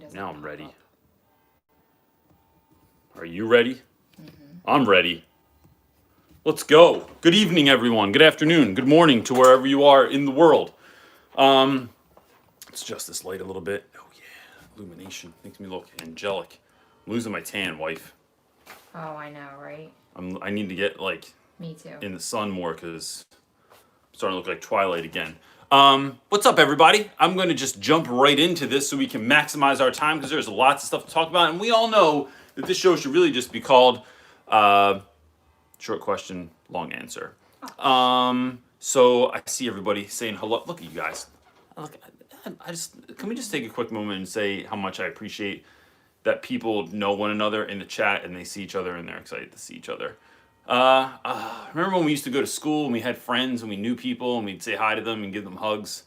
doesn't Now I'm pop ready. up. Are you ready? I'm ready. Let's go. Good evening, everyone. Good afternoon. Good morning to wherever you are in the world. Let's adjust this light a little bit. Oh yeah, illumination makes me look angelic. I'm losing my tan, wife. Oh, I know, right? I need to get like Me too. in the sun more because I'm starting to look like Twilight again. What's up, everybody? I'm going to just jump right into this so we can maximize our time because there's lots of stuff to talk about, and we all know that this show should really just be called Short Question, Long Answer. So I see everybody saying hello. Look at you guys. Look, can we just take a quick moment and say how much I appreciate that people know one another in the chat and they see each other and they're excited to see each other. Remember when we used to go to school and we had friends and we knew people and we'd say hi to them and give them hugs?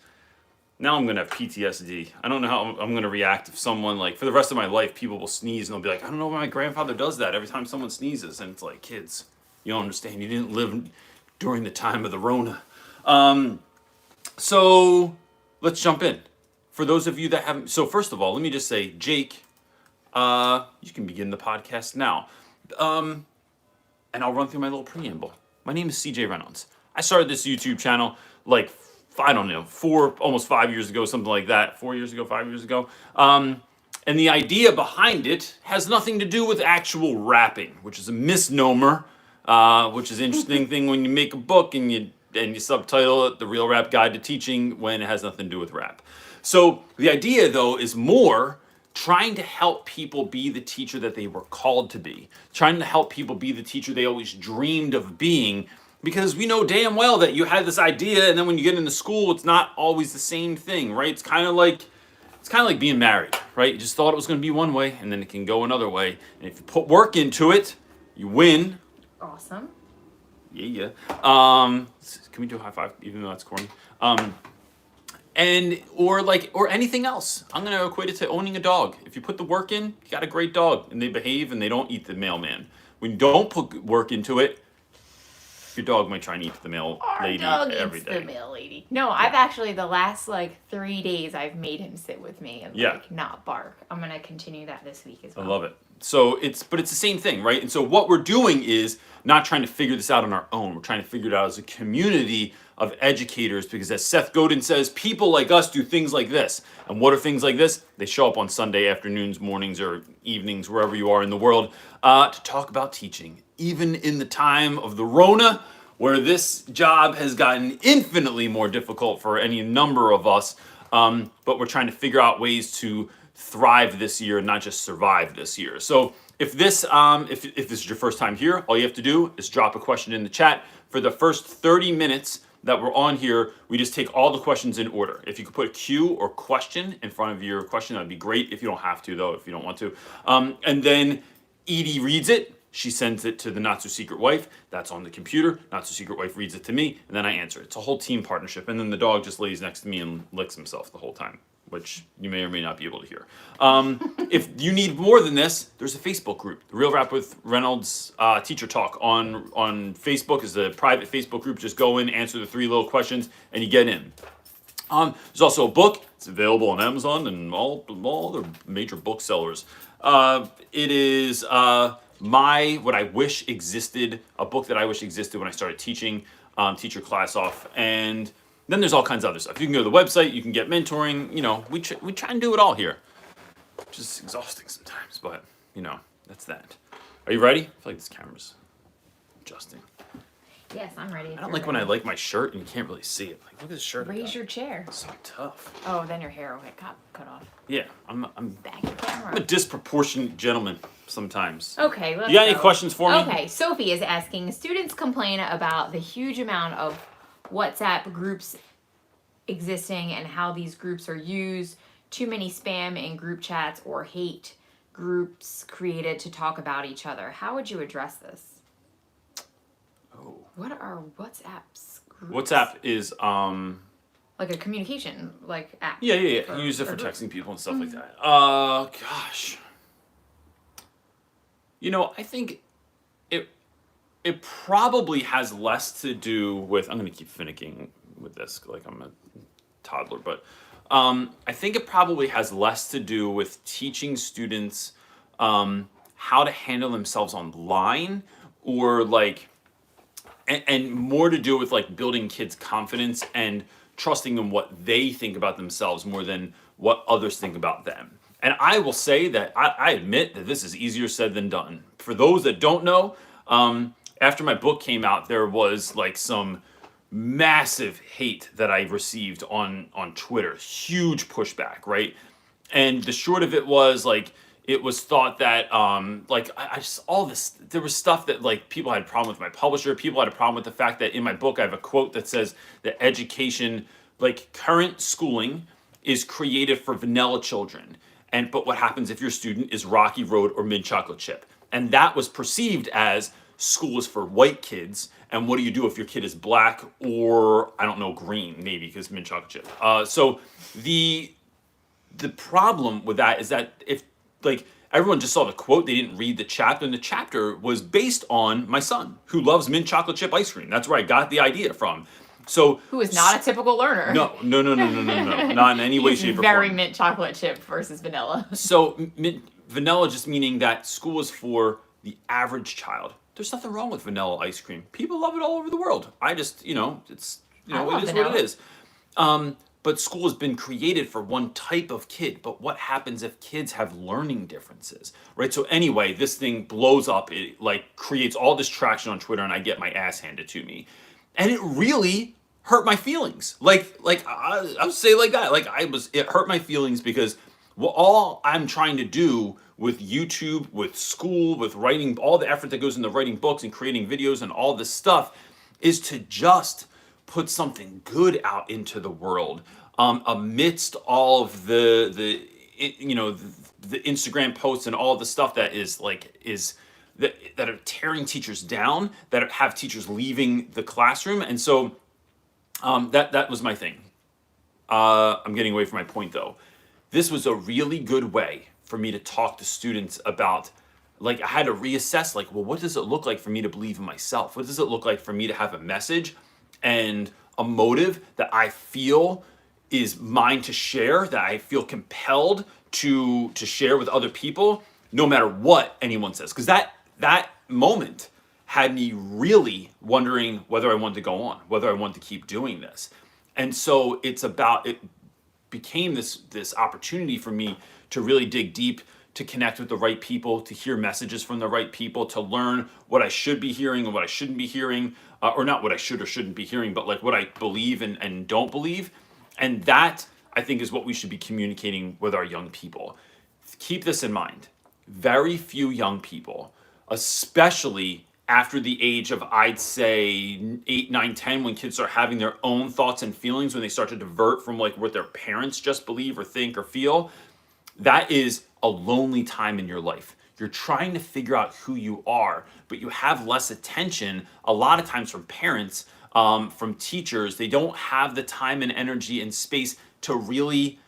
Now I'm going to have PTSD. I don't know how I'm going to react if someone, like, for the rest of my life, people will sneeze and they'll be like, I don't know why my grandfather does that every time someone sneezes. And it's like, kids, you don't understand. You didn't live during the time of the Rona. So let's jump in. For those of you that haven't, so first of all, let me just say, Jake, you can begin the podcast now. And I'll run through my little preamble. My name is CJ Reynolds. I started this YouTube channel like, I don't know, almost 5 years ago, something like that. 4 years ago, 5 years ago. And the idea behind it has nothing to do with actual rapping, which is a misnomer, which is an interesting thing when you make a book and you subtitle it The Real Rap Guide to Teaching when it has nothing to do with rap. So the idea, though, is more trying to help people be the teacher that they were called to be, trying to help people be the teacher they always dreamed of being, because we know damn well that you had this idea, and then when you get into school, it's not always the same thing, right? It's kind of like being married, right? You just thought it was going to be one way, and then it can go another way, and if you put work into it, you win. Awesome. Yeah. Can we do a high five, even though that's corny? Or anything else. I'm going to equate it to owning a dog. If you put the work in, you got a great dog, and they behave, and they don't eat the mailman. When you don't put work into it, your dog might try and eat the mail lady every day. The mail lady. No, I've actually, the last 3 days, I've made him sit with me and not bark. I'm going to continue that this week as well. I love it. So it's the same thing, right? And so what we're doing is not trying to figure this out on our own. We're trying to figure it out as a community of educators, because as Seth Godin says, people like us do things like this. And what are things like this? They show up on Sunday afternoons, mornings, or evenings, wherever you are in the world, to talk about teaching. Even in the time of the Rona, where this job has gotten infinitely more difficult for any number of us, but we're trying to figure out ways to thrive this year, not just survive this year. So if this is your first time here, all you have to do is drop a question in the chat. For the first 30 minutes that we're on here, we just take all the questions in order. If you could put a Q or question in front of your question, that'd be great. If you don't have to, though, if you don't want to. And then Edie reads it. She sends it to the not-so-secret wife. That's on the computer. Not-so-secret wife reads it to me, and then I answer it. It's a whole team partnership. And then the dog just lays next to me and licks himself the whole time, which you may or may not be able to hear. If you need more than this, there's a Facebook group. The Real Rap With Reynolds Teacher Talk on Facebook is a private Facebook group. Just go in, answer the 3 little questions, and you get in. There's also a book. It's available on Amazon and all the major booksellers. It is what I wish existed, a book that I wish existed when I started teaching, teach your class off. And then there's all kinds of other stuff. You can go to the website, you can get mentoring, we try and do it all here. Which is exhausting sometimes, but, that's that. Are you ready? I feel like this camera's adjusting. Yes, I'm ready. I don't like when I like my shirt and you can't really see it. Like, look at this shirt. Raise your chair. It's so tough. Oh, then your hair will get cut off. Yeah, I'm Back your camera. a disproportionate gentleman sometimes. Okay, let's You got go. any questions for me? Okay, Sophie is asking, students complain about the huge amount of WhatsApp groups existing and how these groups are used, too many spam in group chats or hate groups created to talk about each other. How would you address this? Oh. What are WhatsApp's groups? WhatsApp is like a communication app. Yeah. You use it for texting people and stuff like that. Gosh. I think it probably has less to do with, I'm going to keep finicking with this like I'm a toddler, but I think it probably has less to do with teaching students how to handle themselves online, or like, and more to do with like building kids' confidence and trusting in what they think about themselves more than what others think about them. And I will say that I admit that this is easier said than done. For those that don't know, after my book came out, there was like some massive hate that I received on Twitter, huge pushback, right? And the short of it was like, it was thought that like I just, all this, there was stuff that like people had a problem with my publisher, people had a problem with the fact that in my book I have a quote that says that education, like current schooling, is created for vanilla children, and but what happens if your student is Rocky Road or Mint Chocolate Chip? And that was perceived as school is for white kids, and what do you do if your kid is black or, I don't know, green, maybe because Mint Chocolate Chip. So the problem with that is that if like everyone just saw the quote, they didn't read the chapter, and the chapter was based on my son who loves mint chocolate chip ice cream. That's where I got the idea from. So Who is not a typical learner. no, not in any way, He's shape, or form. very mint chocolate chip versus vanilla. So vanilla just meaning that school is for the average child. There's nothing wrong with vanilla ice cream. People love it all over the world. I just, it's, I love it is vanilla. what it is. But school has been created for one type of kid. But what happens if kids have learning differences, right? So anyway, this thing blows up. It like creates all this traction on Twitter, and I get my ass handed to me, and it really hurt my feelings. I'll say like that. It hurt my feelings because all I'm trying to do with YouTube, with school, with writing, all the effort that goes into writing books and creating videos and all this stuff, is to just put something good out into the world, amidst all of the Instagram posts and all the stuff that that are tearing teachers down, that have teachers leaving the classroom. And so that was my thing. I'm getting away from my point though. This was a really good way for me to talk to students about, like, I had to reassess, like, well, what does it look like for me to believe in myself? What does it look like for me to have a message and a motive that I feel is mine to share, that I feel compelled to share with other people, no matter what anyone says? Because that moment had me really wondering whether I wanted to go on, whether I wanted to keep doing this. And so it became this opportunity for me to really dig deep, to connect with the right people, to hear messages from the right people, to learn what I should be hearing and what I shouldn't be hearing, or not what I should or shouldn't be hearing, but like what I believe and don't believe. And that, I think, is what we should be communicating with our young people. Keep this in mind. Very few young people, especially after the age of, I'd say, 8, 9, 10, when kids start having their own thoughts and feelings, when they start to divert from like what their parents just believe or think or feel, that is a lonely time in your life. You're trying to figure out who you are, but you have less attention a lot of times from parents, from teachers. They don't have the time and energy and space to really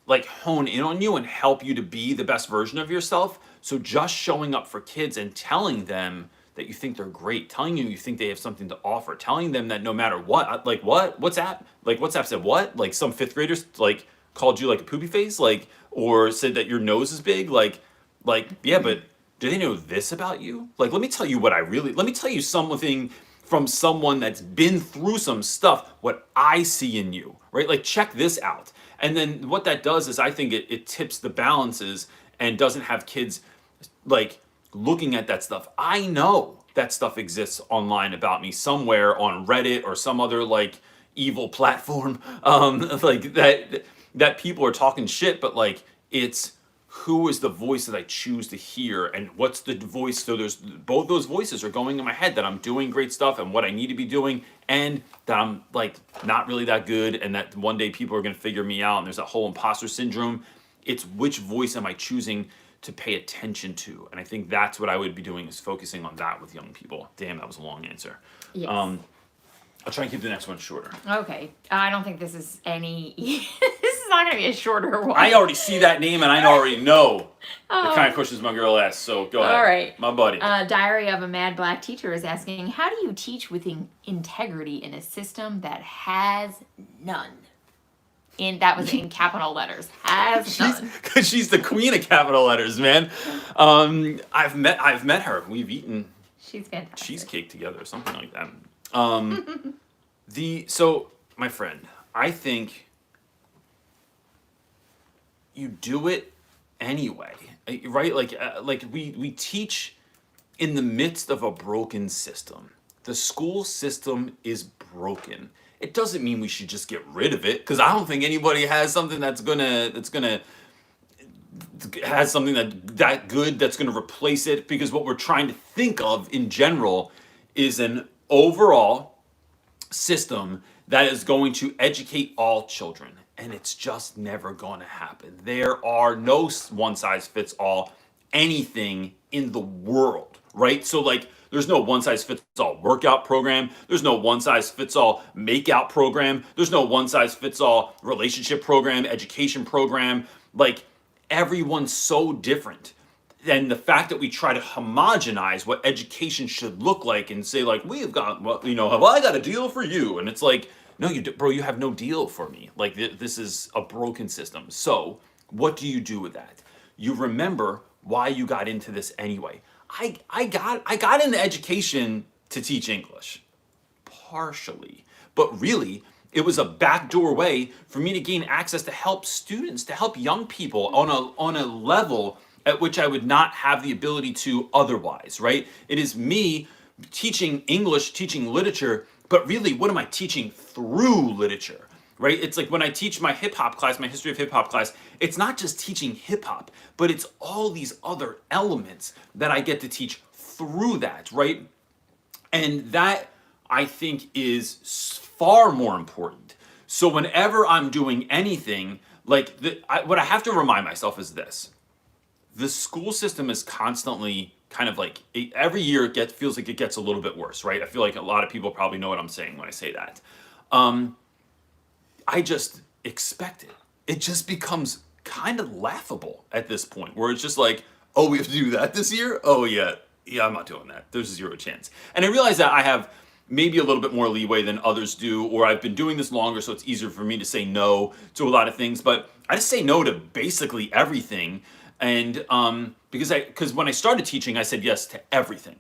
like hone in on you and help you to be the best version of yourself. So just showing up for kids and telling them that you think they're great, telling you think they have something to offer, telling them that no matter what, like WhatsApp said what? Like some fifth graders like called you like a poopy face, like, or said that your nose is big, like yeah, but do they know this about you? Like, let me tell you let me tell you something from someone that's been through some stuff, what I see in you, right? Like, check this out. And then what that does is I think it tips the balances and doesn't have kids like looking at that stuff. I know that stuff exists online about me somewhere on Reddit or some other like evil platform, like that people are talking shit, but like it's who is the voice that I choose to hear, and what's the voice. So there's both those voices are going in my head, that I'm doing great stuff and what I need to be doing, and that I'm like not really that good, and that one day people are going to figure me out, and there's that whole imposter syndrome. It's which voice am I choosing to pay attention to? And I think that's what I would be doing, is focusing on that with young people. Damn, that was a long answer. Yes. I'll try and keep the next one shorter. Okay. I don't think this is any... this is not going to be a shorter one. I already see that name, and I already know the kind of questions my girl asks, so go ahead. All right. My buddy. Diary of a Mad Black Teacher is asking, how do you teach with integrity in a system that has none? that was in capital letters. Has done. She's the queen of capital letters, man. I've met her. We've eaten She's fantastic. cheesecake together, something like that. So my friend, I think you do it anyway, right? Like we teach in the midst of a broken system. The school system is broken. It doesn't mean we should just get rid of it, because I don't think anybody has something that's gonna has something that good that's gonna replace it. Because what we're trying to think of in general is an overall system that is going to educate all children, and it's just never going to happen. There are no one size fits all anything in the world, right? So like there's no one size fits all workout program, there's no one size fits all makeout program, there's no one size fits all relationship program, education program. Like everyone's so different. And the fact that we try to homogenize what education should look like and say like, we've got, well, have I got a deal for you? And it's like, no, bro, you have no deal for me. Like this is a broken system. So what do you do with that? You remember why you got into this anyway. I got into education to teach English, partially, but really it was a backdoor way for me to gain access to help students, to help young people on a level at which I would not have the ability to otherwise, right? It is me teaching English, teaching literature, but really, what am I teaching through literature, right? It's like when I teach my hip hop class, my history of hip hop class, it's not just teaching hip hop, but it's all these other elements that I get to teach through that, right? And that, I think, is far more important. So whenever I'm doing anything, like what I have to remind myself is this. The school system is constantly kind of like, every year it feels like it gets a little bit worse, right? I feel like a lot of people probably know what I'm saying when I say that. I just expect it. It just becomes kind of laughable at this point, where it's just like, oh, we have to do that this year? Oh, yeah, I'm not doing that. There's zero chance. And I realize that I have maybe a little bit more leeway than others do, or I've been doing this longer, so it's easier for me to say no to a lot of things. But I just say no to basically everything. And because when I started teaching, I said yes to everything.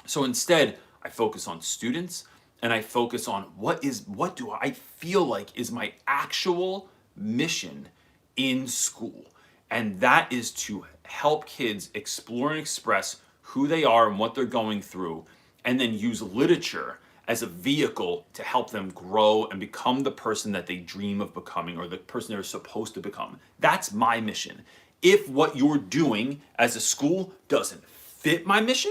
So instead, I focus on students, and I focus on what do I feel like is my actual mission in school. And that is to help kids explore and express who they are and what they're going through, and then use literature as a vehicle to help them grow and become the person that they dream of becoming, or the person they're supposed to become. That's my mission. If what you're doing as a school doesn't fit my mission,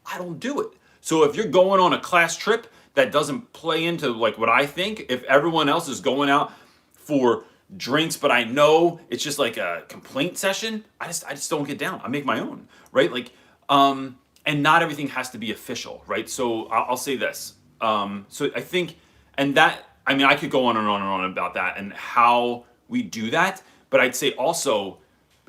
I don't do it. So if you're going on a class trip that doesn't play into like what I think, if everyone else is going out for drinks, but I know it's just like a complaint session, I just don't get down. I make my own, right? Like, and not everything has to be official, right? So I'll say this. So I think, and that, I mean, I could go on and on and on about that and how we do that, but I'd say also,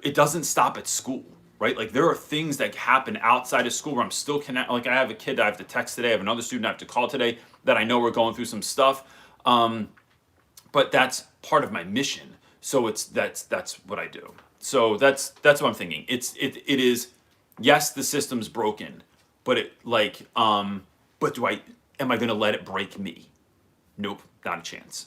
it doesn't stop at school, right? Like there are things that happen outside of school where I'm still connected. Like I have a kid that I have to text today. I have another student I have to call today that I know we're going through some stuff. But that's part of my mission. So that's what I do. So that's what I'm thinking. It is, yes, the system's broken, but am I going to let it break me? Nope, not a chance.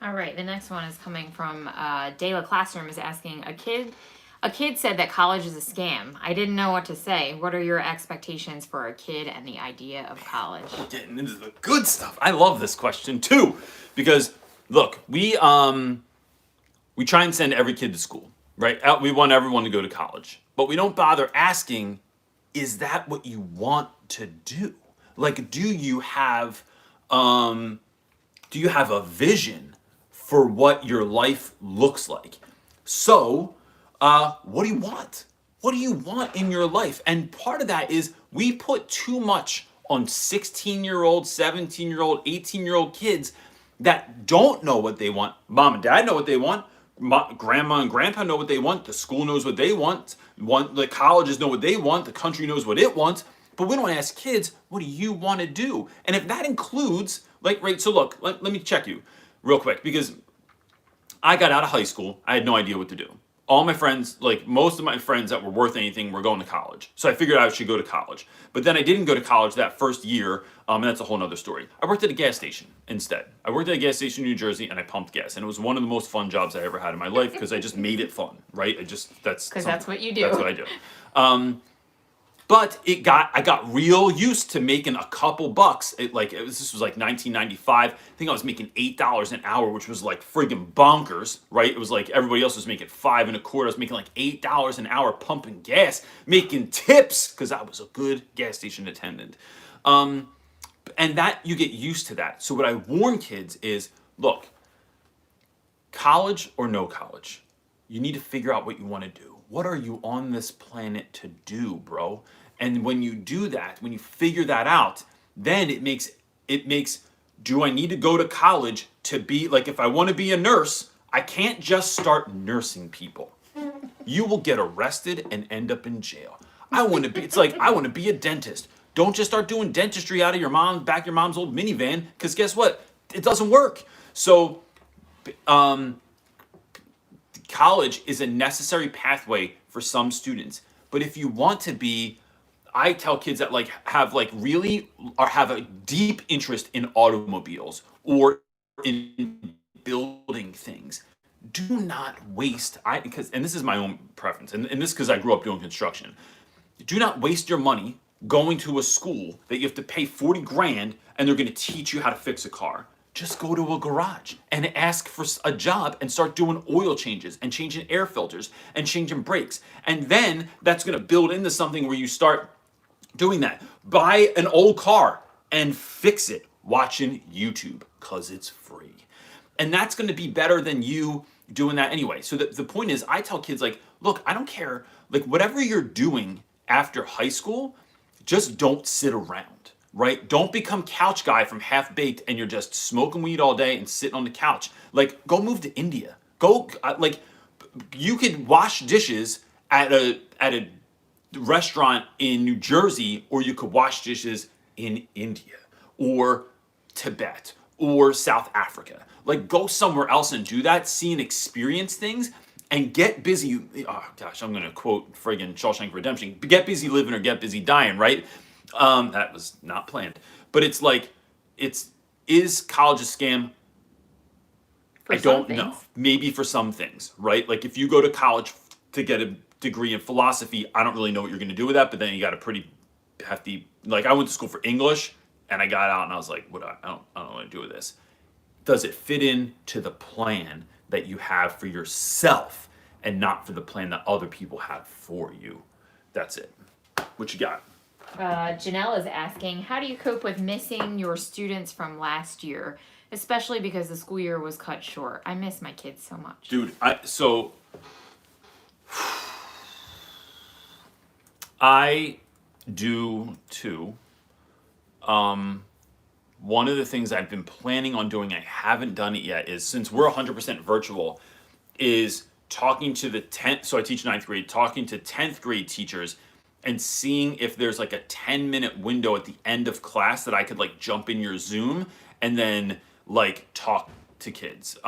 All right, the next one is coming from Dayla Classroom, is asking, a kid said that college is a scam. I didn't know what to say. What are your expectations for a kid and the idea of college? Getting into the good stuff. I love this question too, because look, we try and send every kid to school, right? We want everyone to go to college, but we don't bother asking, is that what you want to do? Like, do you have a vision for what your life looks like? So, what do you want? What do you want in your life? And part of that is we put too much on 16-year-old, 17-year-old, 18-year-old kids that don't know what they want. Mom and dad know what they want. Grandma and grandpa know what they want. The school knows what they want. The colleges know what they want. The country knows what it wants. But we don't ask kids, what do you want to do? And if that includes, like, right, so look, let me check you real quick, because I got out of high school. I had no idea what to do. All my friends, like most of my friends that were worth anything, were going to college. So I figured I should go to college. But then I didn't go to college that first year, and that's a whole nother story. I worked at a gas station instead. I worked at a gas station in New Jersey, and I pumped gas. And it was one of the most fun jobs I ever had in my life because I just made it fun, right? That's what you do. That's what I do. But I got real used to making a couple bucks. This was like 1995. I think I was making $8 an hour, which was like friggin' bonkers, right? It was like everybody else was making 5 and a quarter. I was making like $8 an hour pumping gas, making tips because I was a good gas station attendant. And that you get used to that. So what I warn kids is, look, college or no college, you need to figure out what you want to do. What are you on this planet to do, bro? And when you do that, when you figure that out, then it makes, do I need to go to college to be, like if I want to be a nurse, I can't just start nursing people. You will get arrested and end up in jail. I want to be a dentist. Don't just start doing dentistry out of your mom's old minivan, because guess what? It doesn't work. So, college is a necessary pathway for some students. But if you want to be, I tell kids that have a deep interest in automobiles or in building things. Do not waste, and this is my own preference, and this because I grew up doing construction. Do not waste your money going to a school that you have to pay 40 grand and they're going to teach you how to fix a car. Just go to a garage and ask for a job and start doing oil changes and changing air filters and changing brakes. And then that's going to build into something where you start doing that. Buy an old car and fix it watching YouTube because it's free. And that's going to be better than you doing that anyway. So the point is, I tell kids, look, I don't care. Whatever you're doing after high school, just don't sit around, right? Don't become couch guy from Half Baked and you're just smoking weed all day and sitting on the couch. Go move to India. You could wash dishes at a restaurant in New Jersey, or you could wash dishes in India or Tibet or South Africa. Go somewhere else and do that, see and experience things, and get busy. Oh gosh, I'm gonna quote friggin' Shawshank Redemption. Get busy living or get busy dying, right? That was not planned. But is college a scam? I don't know. Maybe for some things, right? If you go to college to get a degree in philosophy, I don't really know what you're going to do with that, but then you got a pretty hefty, I went to school for English and I got out and I was like, I don't know what to do with this. Does it fit in to the plan that you have for yourself and not for the plan that other people have for you? That's it. What you got? Janelle is asking, how do you cope with missing your students from last year, especially because the school year was cut short? I miss my kids so much. Dude, I do too. One of the things I've been planning on doing, I haven't done it yet, is since we're 100% virtual, is talking to the 10th, so I teach 9th grade, talking to 10th grade teachers and seeing if there's a 10-minute window at the end of class that I could jump in your Zoom and then talk to kids.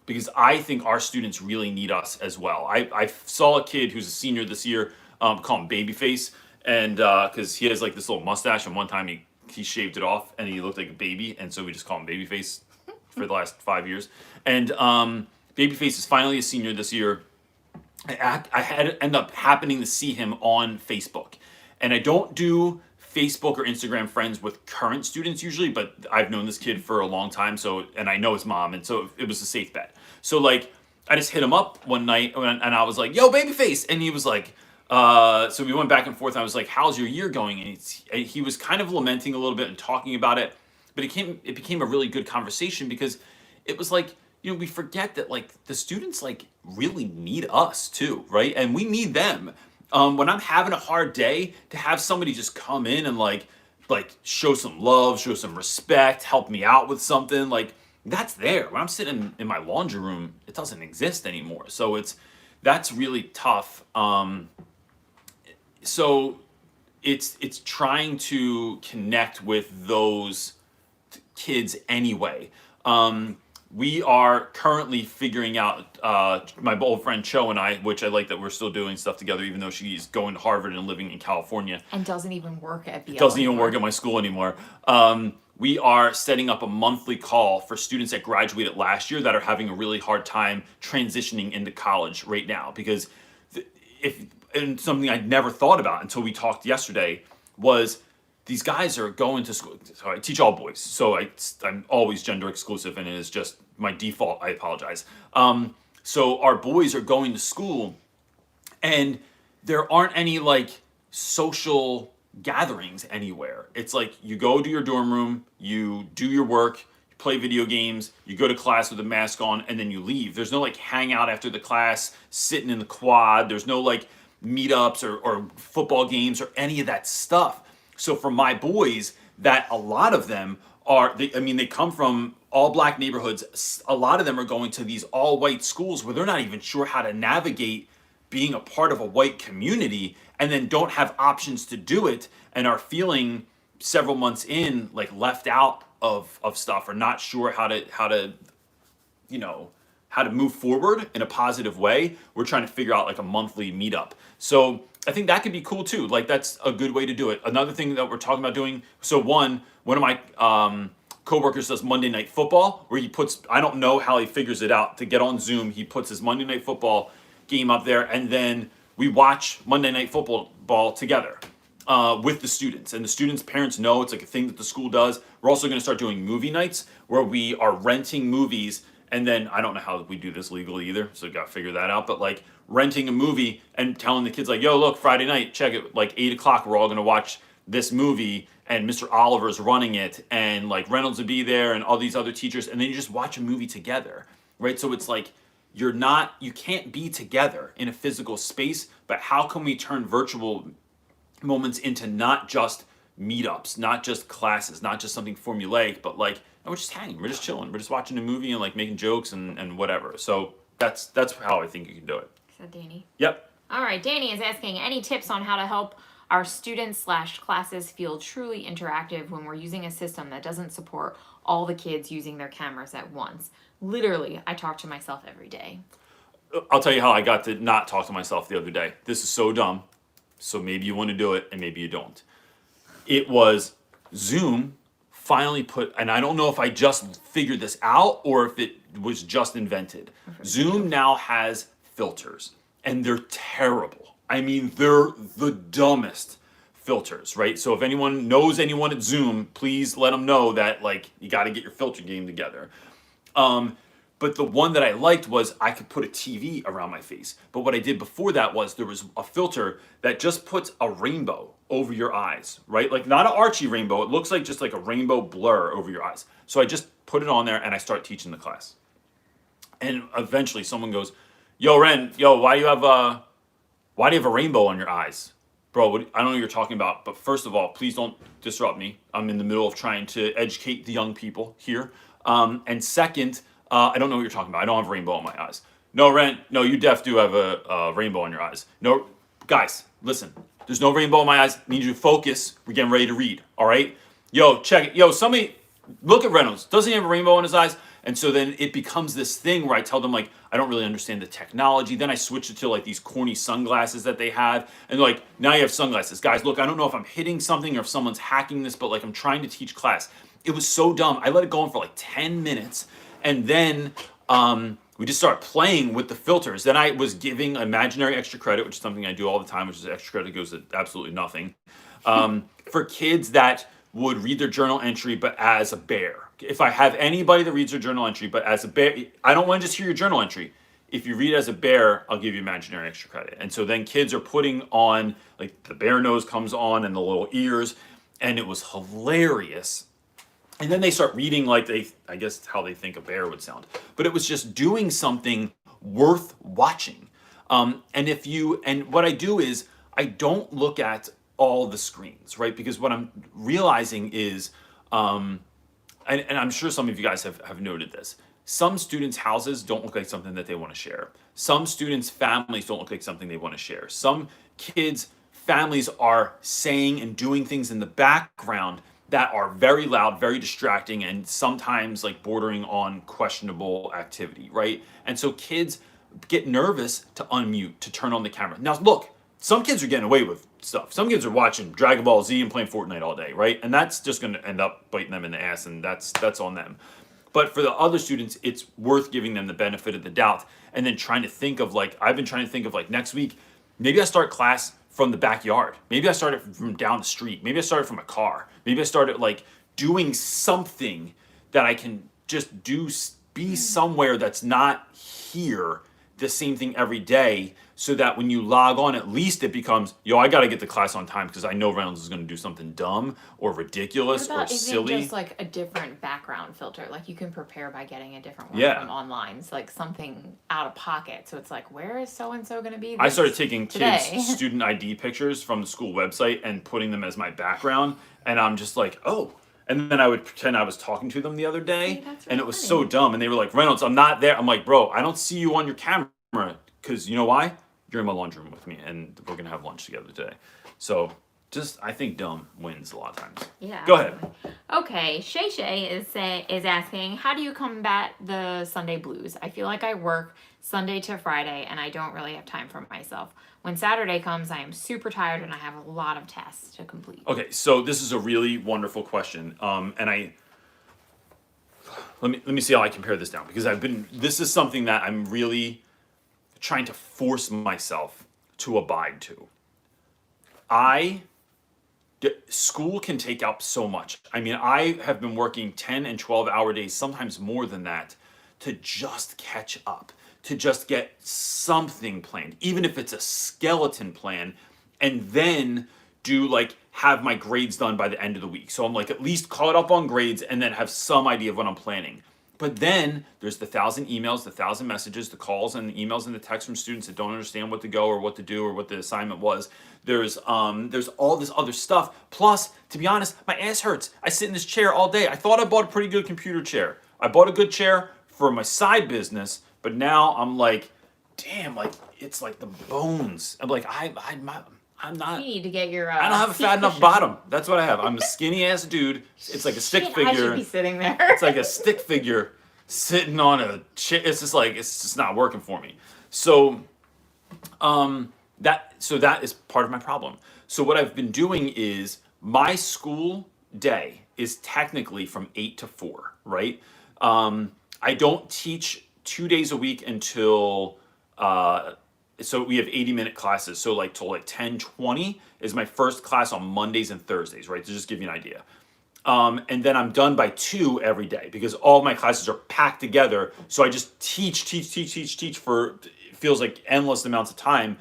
Because I think our students really need us as well. I saw a kid who's a senior this year, call him Babyface, and because he has this little mustache, and one time he shaved it off and he looked like a baby, and so we just call him Babyface for the last 5 years. And Babyface is finally a senior this year. I had end up happening to see him on Facebook, and I don't do Facebook or Instagram friends with current students usually, but I've known this kid for a long time, and I know his mom, and so it was a safe bet. So I just hit him up one night and I was like, "Yo, Babyface," and he was like, so we went back and forth. And I was like, "How's your year going?" And he was kind of lamenting a little bit and talking about it, but it became a really good conversation because it was we forget that the students really need us too, right? And we need them. When I'm having a hard day, to have somebody just come in and show some love, show some respect, help me out with something, that's there. When I'm sitting in my laundry room, it doesn't exist anymore. So that's really tough. So it's trying to connect with those kids anyway. we are currently figuring out, my old friend Cho and I, which I like that we're still doing stuff together, even though she's going to Harvard and living in California. And doesn't even work at BL Doesn't even anymore. work at my school anymore. We are setting up a monthly call for students that graduated last year that are having a really hard time transitioning into college right now. Because and something I'd never thought about until we talked yesterday was these guys are going to school. So I teach all boys, so I'm always gender exclusive, and it is just my default. I apologize. So our boys are going to school, and there aren't any like social gatherings anywhere. It's like you go to your dorm room, you do your work, you play video games, you go to class with a mask on, and then you leave. There's no like hangout after the class, sitting in the quad. There's no like meetups or football games or any of that stuff. So for my boys, that a lot of them they come from all black neighborhoods. A lot of them are going to these all white schools where they're not even sure how to navigate being a part of a white community, and then don't have options to do it, and are feeling several months in like left out of stuff, or not sure how to how to move forward in a positive way. We're trying to figure out like a monthly meetup. So I think that could be cool too. Like that's a good way to do it. Another thing that we're talking about doing. So one of my coworkers does Monday Night Football, where he puts, I don't know how he figures it out to get on Zoom. He puts his Monday Night Football game up there, and then we watch Monday Night Football together with the students. And the students' parents know it's like a thing that the school does. We're also going to start doing movie nights where we are renting movies. And then I don't know how we do this legally either, so got to figure that out. But like renting a movie and telling the kids like, "Yo, look, Friday night, check it. Like 8 o'clock, we're all gonna watch this movie, and Mr. Oliver's running it, and like Reynolds would be there, and all these other teachers, and then you just watch a movie together, right? So it's like you can't be together in a physical space, but how can we turn virtual moments into not just meetups, not just classes, not just something formulaic, but like, no, we're just hanging, we're just chilling, we're just watching a movie and like making jokes and whatever. So that's how I think you can do it. Is that Danny? Yep. All right, Danny is asking any tips on how to help our students/classes feel truly interactive when we're using a system that doesn't support all the kids using their cameras at once. Literally, I talk to myself every day. I'll tell you how I got to not talk to myself the other day. This is so dumb. So maybe you want to do it and maybe you don't. It was Zoom finally put, and I don't know if I just figured this out or if it was just invented. Zoom now has filters, and they're terrible. I mean, they're the dumbest filters, right? So if anyone knows anyone at Zoom, please let them know that like you got to get your filter game together. But the one that I liked was I could put a TV around my face. But what I did before that was there was a filter that just puts a rainbow over your eyes, right? Like not an Archie rainbow. It looks like just like a rainbow blur over your eyes. So I just put it on there and I start teaching the class. And eventually someone goes, "Yo, Ren, why do you have a rainbow on your eyes?" Bro, I don't know what you're talking about, but first of all, please don't disrupt me. I'm in the middle of trying to educate the young people here. And second, I don't know what you're talking about. I don't have a rainbow in my eyes. No, Ren, no, you def do have a rainbow in your eyes. No, guys, listen. There's no rainbow in my eyes. I need you to focus. We're getting ready to read, all right? Yo, check it. Yo, somebody, look at Reynolds. Doesn't he have a rainbow in his eyes? And so then it becomes this thing where I tell them, like, I don't really understand the technology. Then I switch it to, like, these corny sunglasses that they have. And, like, now you have sunglasses. Guys, look, I don't know if I'm hitting something or if someone's hacking this, but, like, I'm trying to teach class. It was so dumb. I let it go on for, like, 10 minutes. And then we just start playing with the filters. Then I was giving imaginary extra credit, which is something I do all the time, which is extra credit goes to absolutely nothing, for kids that would read their journal entry, but as a bear. If I have anybody that reads their journal entry, but as a bear, I don't want to just hear your journal entry. If you read as a bear, I'll give you imaginary extra credit. And so then kids are putting on, like the bear nose comes on and the little ears, and it was hilarious. And then they start reading like I guess how they think a bear would sound. But it was just doing something worth watching. And what I do is I don't look at all the screens, right? Because what I'm realizing is, and I'm sure some of you guys have noted this, some students' houses don't look like something that they want to share. Some students' families don't look like something they want to share. Some kids' families are saying and doing things in the background that are very loud, very distracting, and sometimes like bordering on questionable activity, right? And so kids get nervous to unmute, to turn on the camera. Now, look, some kids are getting away with stuff. Some kids are watching Dragon Ball Z and playing Fortnite all day, right? And that's just going to end up biting them in the ass, and that's on them. But for the other students, it's worth giving them the benefit of the doubt, and then trying to think of like, I've been trying to think of like next week, maybe I start class from the backyard. Maybe I start it from down the street. Maybe I start it from a car. Maybe I start it like doing something that I can just do, be somewhere that's not here, the same thing every day, so that when you log on, at least it becomes, yo, I got to get to class on time because I know Reynolds is going to do something dumb or ridiculous What or about silly. just like a different background filter? Like you can prepare by getting a different one Yeah. from online. It's like something out of pocket. So it's like, where is so and so going to be? I started taking today? kids' student ID pictures from the school website and putting them as my background, and I'm just like, oh. And then I would pretend I was talking to them the other day, See, that's and really it was funny. so dumb. And they were like, Reynolds, I'm not there. I'm like, bro, I don't see you on your camera because you know why? You're in my lunch room with me, and we're gonna have lunch together today. So just, I think dumb wins a lot of times. Yeah. Go ahead. Okay, Shay Shay is asking, how do you combat the Sunday blues? I feel like I work Sunday to Friday and I don't really have time for myself. When Saturday comes, I am super tired and I have a lot of tasks to complete. Okay, so this is a really wonderful question, and let me see how I compare this down, because this is something that I'm really trying to force myself to abide to. School can take up so much. I mean, I have been working 10 and 12-hour days, sometimes more than that, to just catch up, to just get something planned, even if it's a skeleton plan, and then have my grades done by the end of the week. So I'm like at least caught up on grades and then have some idea of what I'm planning. But then there's the 1,000 emails, the 1,000 messages, the calls and the emails and the texts from students that don't understand what to go or what to do or what the assignment was. There's all this other stuff. Plus, to be honest, my ass hurts. I sit in this chair all day. I thought I bought a pretty good computer chair. I bought a good chair for my side business, but now I'm like, damn, like it's like the bones. I'm like, I'm not. You need to get your. I don't have a fat enough bottom. That's what I have. I'm a skinny ass dude. It's like a stick Shit, figure. I should be sitting there. It's like a stick figure sitting on a chair. It's just not working for me. So, that is part of my problem. So what I've been doing is my school day is technically from 8 to 4, right? I don't teach 2 days a week until. So we have 80-minute classes. So like till like 10:20 is my first class on Mondays and Thursdays, right? To just give you an idea. And then I'm done by 2 every day because all of my classes are packed together. So I just teach for, it feels like endless amounts of time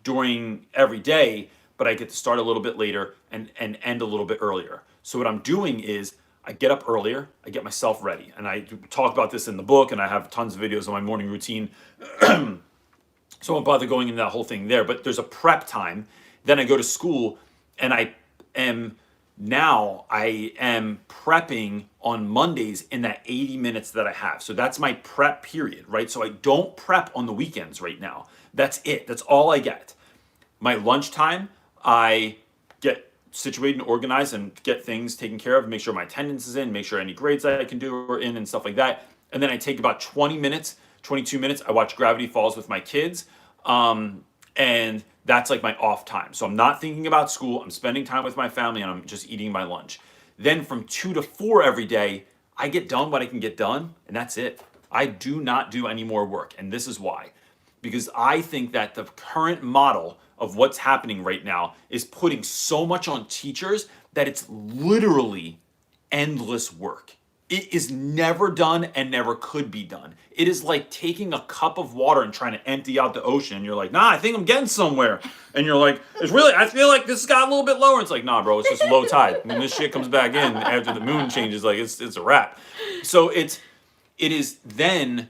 during every day, but I get to start a little bit later and end a little bit earlier. So what I'm doing is I get up earlier, I get myself ready. And I talk about this in the book, and I have tons of videos on my morning routine. So I won't bother going into that whole thing there, but there's a prep time. Then I go to school, and I am prepping on Mondays in that 80 minutes that I have. So that's my prep period, right? So I don't prep on the weekends right now. That's it. That's all I get. My lunchtime, I get situated and organized and get things taken care of, make sure my attendance is in, make sure any grades that I can do are in and stuff like that. And then I take about 20 minutes, 22 minutes. I watch Gravity Falls with my kids. And that's like my off time. So I'm not thinking about school. I'm spending time with my family, and I'm just eating my lunch. Then from 2 to 4 every day, I get done what I can get done, and that's it. I do not do any more work. And this is why. Because I think that the current model of what's happening right now is putting so much on teachers that it's literally endless work. It is never done and never could be done. It is like taking a cup of water and trying to empty out the ocean. You're like, nah, I think I'm getting somewhere. And you're like, I feel like this got a little bit lower. It's like, nah, bro, it's just low tide. When this shit comes back in after the moon changes, like it's a wrap. So it is then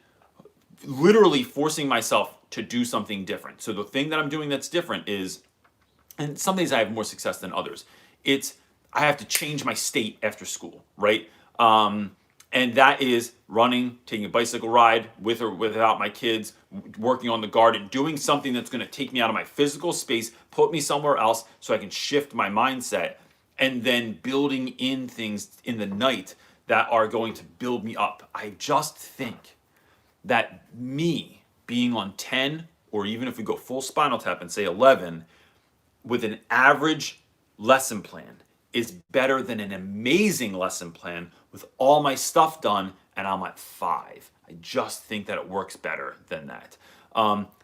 literally forcing myself to do something different. So the thing that I'm doing that's different is, and some days I have more success than others, I have to change my state after school, right? And that is running, taking a bicycle ride with or without my kids, working on the garden, doing something that's going to take me out of my physical space, put me somewhere else so I can shift my mindset. and then building in things in the night that are going to build me up. I just think that me being on 10, or even if we go full Spinal Tap and say 11, with an average lesson plan is better than an amazing lesson plan with all my stuff done and I'm at 5. I just think that it works better than that.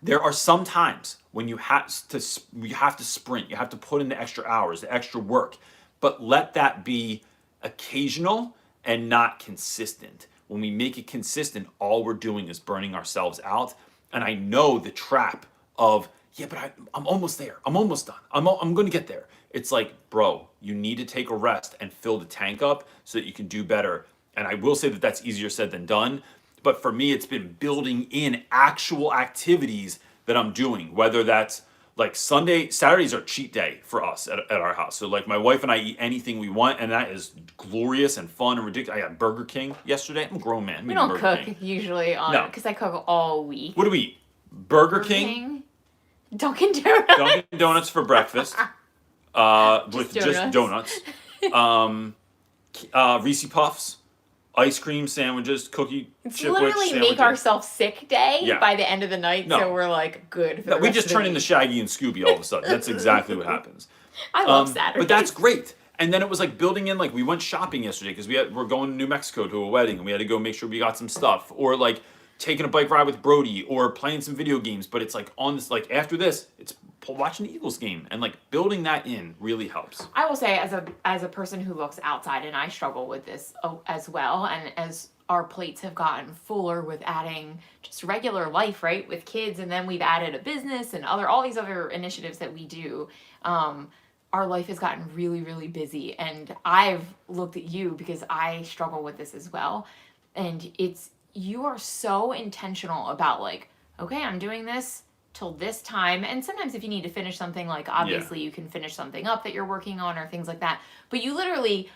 There are some times when you have to sprint, you have to put in the extra hours, the extra work, but let that be occasional and not consistent. When we make it consistent, all we're doing is burning ourselves out. And I know the trap of, yeah, but I'm almost there. I'm almost done. I'm going to get there. It's like, bro, you need to take a rest and fill the tank up so that you can do better. And I will say that that's easier said than done. But for me, it's been building in actual activities that I'm doing, whether that's like Saturdays are cheat day for us at our house. So like my wife and I eat anything we want, and that is glorious and fun and ridiculous. I got Burger King yesterday. I'm a grown man. We don't Burger cook King. usually on because I cook all week. What do we eat? Burger King? Dunkin' Donuts. Dunkin' Donuts for breakfast. With just donuts. Reese Puffs, ice cream sandwiches, cookie It's chip literally sandwiches. make ourselves sick day Yeah. by the end of the night, No. so we're like good. For No, the we rest just of the turn week. into Shaggy and Scooby all of a sudden. That's exactly what happens. I love Saturdays. But that's great. And then it was like building in, like we went shopping yesterday because we're going to New Mexico to a wedding and we had to go make sure we got some stuff, or like taking a bike ride with Brody, or playing some video games. But it's like on this, like after this, it's watching the Eagles game, and like building that in really helps. I will say, as a person who looks outside, and I struggle with this as well, and as our plates have gotten fuller with adding just regular life, right, with kids, and then we've added a business and all these other initiatives that we do. Our life has gotten really, really busy, and I've looked at you because I struggle with this as well, and you are so intentional about like, okay, I'm doing this till this time, and sometimes if you need to finish something, like obviously you can finish something up that you're working on or things like that, but you literally,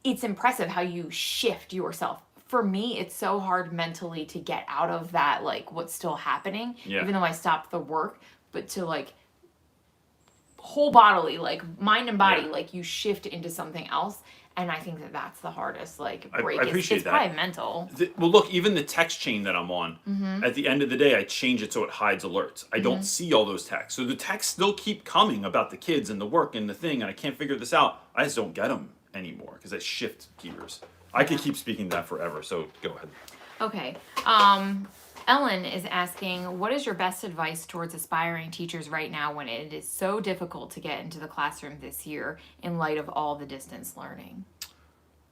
it's impressive how you shift yourself. For me, it's so hard mentally to get out of that, like what's still happening, even though I stopped the work, but to like whole bodily, like mind and body, like you shift into something else. And I think that that's the hardest, like, break. I appreciate it's that. probably mental. Well, look, even the text chain that I'm on, at the end of the day, I change it so it hides alerts. I don't see all those texts. So the texts still keep coming about the kids and the work and the thing, and I can't figure this out. I just don't get them anymore because I shift gears. I could keep speaking that forever, so go ahead. Okay. Ellen is asking, what is your best advice towards aspiring teachers right now when it is so difficult to get into the classroom this year in light of all the distance learning?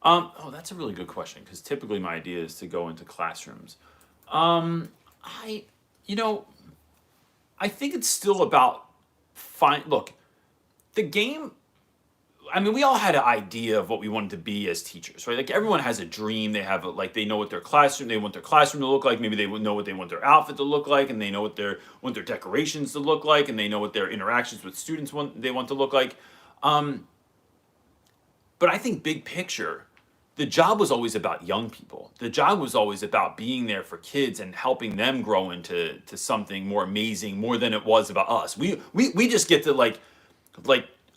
That's a really good question, because typically my idea is to go into classrooms. I think it's still about look, the game, I mean, we all had an idea of what we wanted to be as teachers, right? Like everyone has a dream. They have they know what they want their classroom to look like. Maybe they know what they want their outfit to look like, and they know what their decorations to look like, and they know what their interactions with students want to look like. But I think big picture, the job was always about young people. The job was always about being there for kids and helping them grow into something more amazing, more than it was about us. We just get to like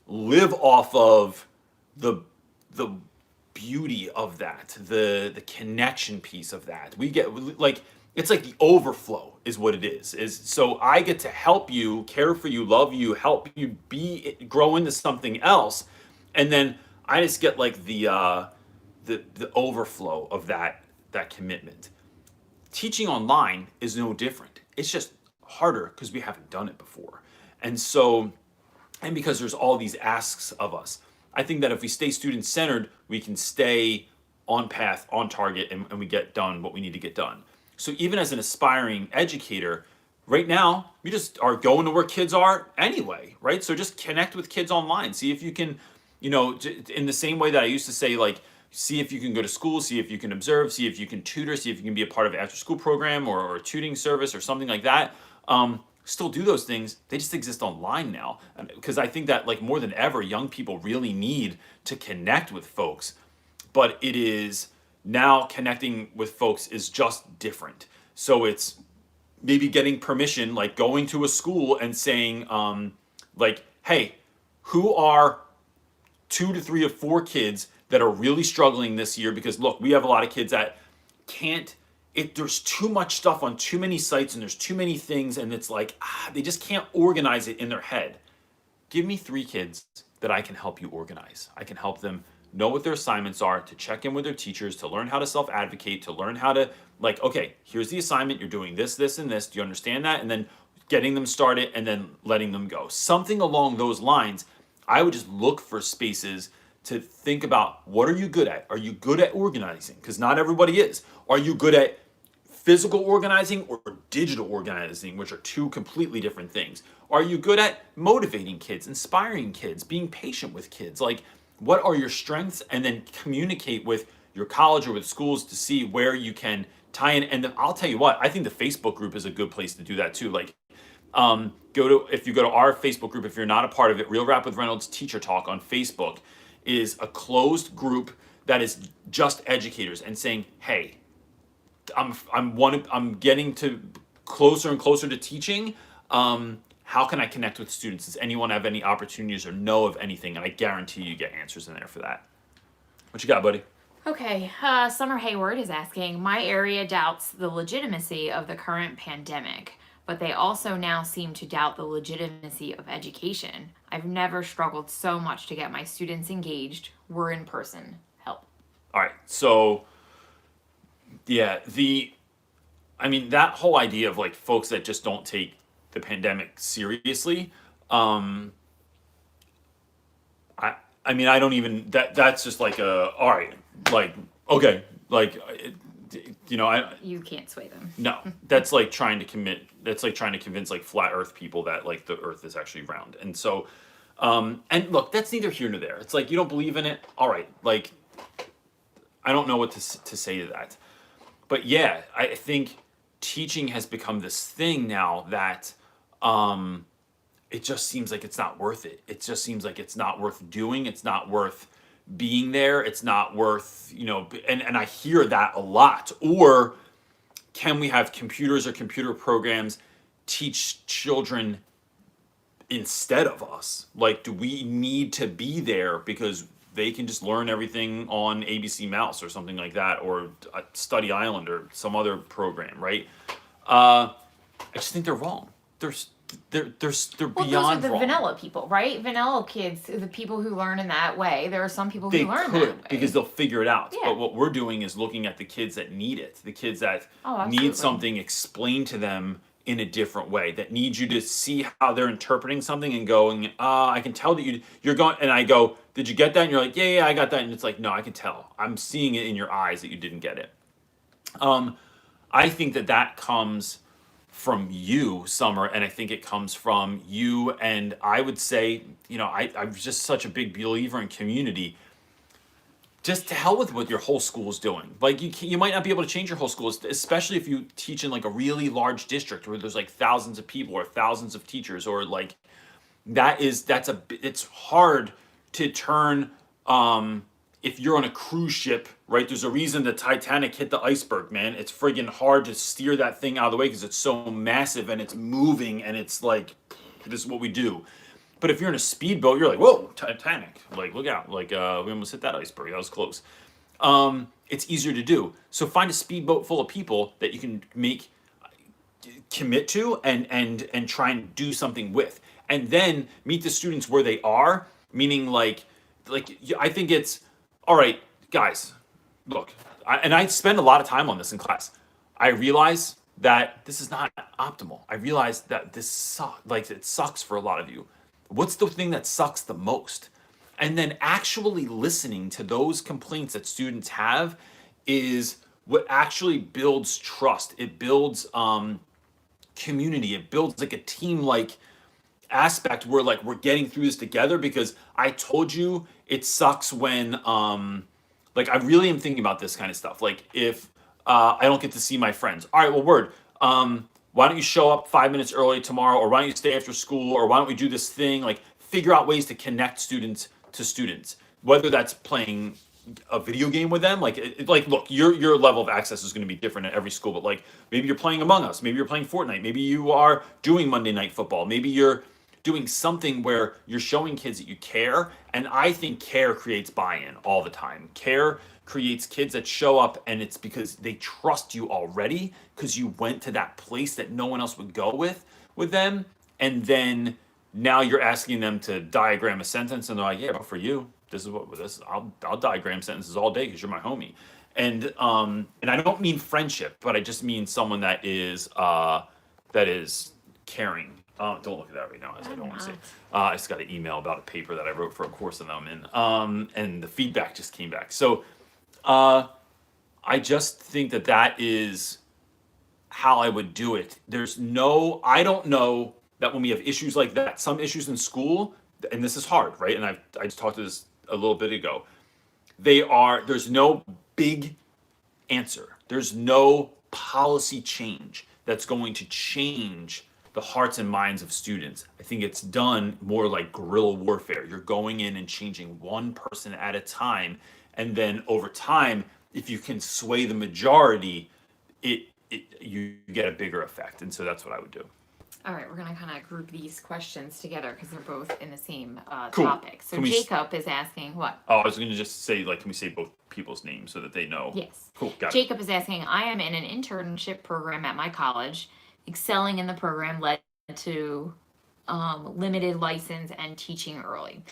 live off of the beauty of that, the connection piece of that. We get like, it's like the overflow is what it is so I get to help you, care for you, love you, help you grow into something else, and then I just get like the overflow of that commitment. Teaching online is no different. It's just harder because we haven't done it before, and because there's all these asks of us. I think that if we stay student-centered, we can stay on path, on target, and we get done what we need to get done. So even as an aspiring educator, right now, we just are going to where kids are anyway, right? So just connect with kids online. See if you can, in the same way that I used to say, like, see if you can go to school, see if you can observe, see if you can tutor, see if you can be a part of an after-school program or a tutoring service or something like that. Still do those things. They just exist online now, because I think that like more than ever, young people really need to connect with folks, but it is now connecting with folks is just different. So it's maybe getting permission, like going to a school and saying, like, hey, who are 2 to 3 or 4 kids that are really struggling this year, because look, we have a lot of kids that can't, there's too much stuff on too many sites and there's too many things, and it's like they just can't organize it in their head. Give me 3 kids that I can help you organize. I can help them know what their assignments are, to check in with their teachers, to learn how to self-advocate, to learn how to, like, okay, here's the assignment, you're doing this, this, and this. Do you understand that? And then getting them started and then letting them go. Something along those lines. I would just look for spaces to think about, what are you good at? Are you good at organizing? Because not everybody is. Are you good at physical organizing or digital organizing, which are 2 completely different things? Are you good at motivating kids, inspiring kids, being patient with kids? Like, what are your strengths? And then communicate with your college or with schools to see where you can tie in. And then I'll tell you what, I think the Facebook group is a good place to do that too. Like, if you go to our Facebook group, if you're not a part of it, Real Rap with Reynolds Teacher Talk on Facebook is a closed group that is just educators and saying, hey, I'm getting to closer and closer to teaching. How can I connect with students? Does anyone have any opportunities or know of anything? And I guarantee you get answers in there for that. What you got, buddy? Okay, Summer Hayward is asking, my area doubts the legitimacy of the current pandemic, but they also now seem to doubt the legitimacy of education. I've never struggled so much to get my students engaged. We're in person. Help. All right, so yeah, that whole idea of like folks that just don't take the pandemic seriously, I don't even, that's just like all right, like, okay, like, You can't sway them. no, that's like trying to convince like flat earth people that like the earth is actually round. And so, and look, that's neither here nor there. It's like, you don't believe in it. All right. Like, I don't know what to say to that, but yeah, I think teaching has become this thing now that, it just seems like it's not worth it. It just seems like it's not worth doing. It's not worth being there. It's not worth, and I hear that a lot. Or can we have computers or computer programs teach children instead of us? Like, do we need to be there because they can just learn everything on ABC Mouse or something like that, or Study Island or some other program, right? I just think they're wrong. They're beyond Well, those are the wrong. vanilla people, right? Vanilla kids, the people who learn in that way. There are some people who learn that way. Because they'll figure it out. Yeah. But what we're doing is looking at the kids that need it, the kids that absolutely. need something explained to them in a different way, that need you to see how they're interpreting something and going, I can tell that you're going, and I go, did you get that? And you're like, yeah, I got that. And it's like, no, I can tell. I'm seeing it in your eyes that you didn't get it. I think that comes from you, Summer, and I think it comes from you. And I would say, I'm just such a big believer in community. Just to hell with what your whole school is doing. Like, you might not be able to change your whole school, especially if you teach in like a really large district where there's like thousands of people or thousands of teachers, or like it's hard to turn. If you're on a cruise ship, right? There's a reason the Titanic hit the iceberg, man. It's friggin' hard to steer that thing out of the way because it's so massive and it's moving and it's like, this is what we do. But if you're in a speedboat, you're like, whoa, Titanic. Like, look out. Like, we almost hit that iceberg. That was close. It's easier to do. So find a speedboat full of people that you can commit to and try and do something with. And then meet the students where they are, meaning like I think it's, all right, guys, look, I spend a lot of time on this in class. I realize that this is not optimal. I realize that this sucks. Like, it sucks for a lot of you. What's the thing that sucks the most? And then actually listening to those complaints that students have is what actually builds trust. It builds community. It builds like a team-like aspect where like we're getting through this together, because I told you it sucks when like I really am thinking about this kind of stuff. Like, if I don't get to see my friends. All right, well, word. Why don't you show up 5 minutes early tomorrow, or why don't you stay after school, or why don't we do this thing? Like, figure out ways to connect students to students, whether that's playing a video game with them. Like, look, your level of access is going to be different at every school, but like maybe you're playing Among Us, maybe you're playing Fortnite, maybe you are doing Monday Night Football, maybe you're doing something where you're showing kids that you care. And I think care creates buy-in all the time. Care creates kids that show up, and it's because they trust you already because you went to that place that no one else would go with them. And then now you're asking them to diagram a sentence, and they're like, yeah, but for you, this is what this is. I'll diagram sentences all day because you're my homie. And I don't mean friendship, but I just mean someone that is caring. Don't look at that right now, as I don't want to say. I just got an email about a paper that I wrote for a course that I'm in, and the feedback just came back. So I just think that is how I would do it. I don't know that when we have issues like that, some issues in school, and this is hard, right? And I just talked to this a little bit ago. There's no big answer. There's no policy change that's going to change the hearts and minds of students. I think it's done more like guerrilla warfare. You're going in and changing one person at a time, and then over time, if you can sway the majority, you get a bigger effect. And so that's what I would do. All right, we're going to kind of group these questions together because they're both in the same Cool. topic. So Jacob is asking what? Oh, I was going to just say, like, can we say both people's names so that they know? Yes. Cool, got it. Jacob is asking, I am in an internship program at my college. Excelling in the program led to limited license and teaching early.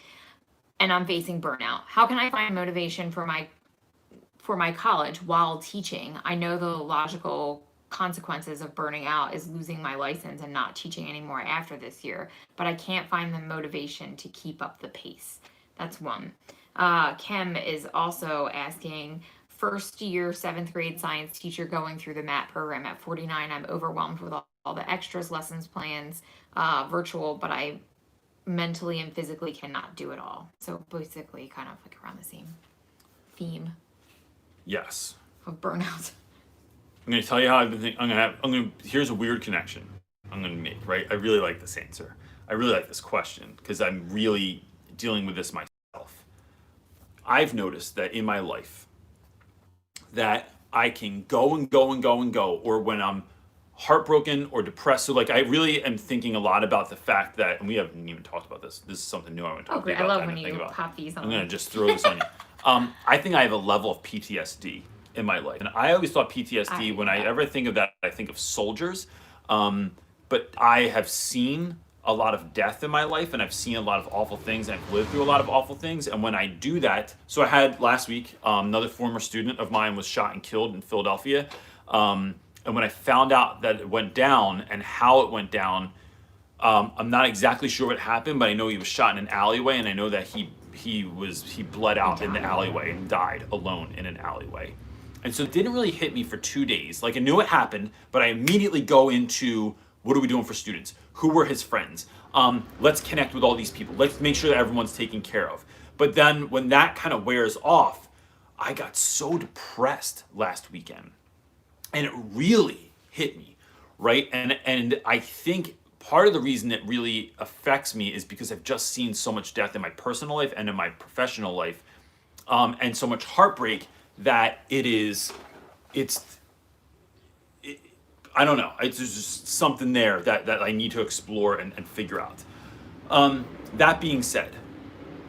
And I'm facing burnout. How can I find motivation for my college while teaching? I know the logical consequences of burning out is losing my license and not teaching anymore after this year, but I can't find the motivation to keep up the pace. That's one. Kim is also asking, first year 7th grade science teacher going through the MAT program at 49. I'm overwhelmed with all the extras, lessons plans, virtual, but I mentally and physically cannot do it all. So basically kind of like around the same theme. Yes. Of burnout. I'm going to tell you how I've been thinking. Here's a weird connection I'm going to make, right? I really like this answer. I really like this question because I'm really dealing with this myself. I've noticed that in my life that I can go and go and go and go, or when I'm heartbroken or depressed. So like I really am thinking a lot about the fact that, and we haven't even talked about this. This is something new I want to talk about. I love when you pop these on. I'm going to just throw this on you. I think I have a level of PTSD in my life. And I always thought PTSD, when I ever think of that, I think of soldiers. But I have seen a lot of death in my life, and I've seen a lot of awful things, and I've lived through a lot of awful things. And when I do that, so I had last week, another former student of mine was shot and killed in Philadelphia. And when I found out that it went down and how it went down, I'm not exactly sure what happened, but I know he was shot in an alleyway, and I know that he bled out in the alleyway and died alone in an alleyway. And so it didn't really hit me for 2 days. Like I knew it happened, but I immediately go into, what are we doing for students? Who were his friends? Let's connect with all these people. Let's make sure that everyone's taken care of. But then when that kind of wears off, I got so depressed last weekend. And it really hit me, right? And I think part of the reason it really affects me is because I've just seen so much death in my personal life and in my professional life, and so much heartbreak that I don't know. It's just something there that I need to explore and figure out. That being said,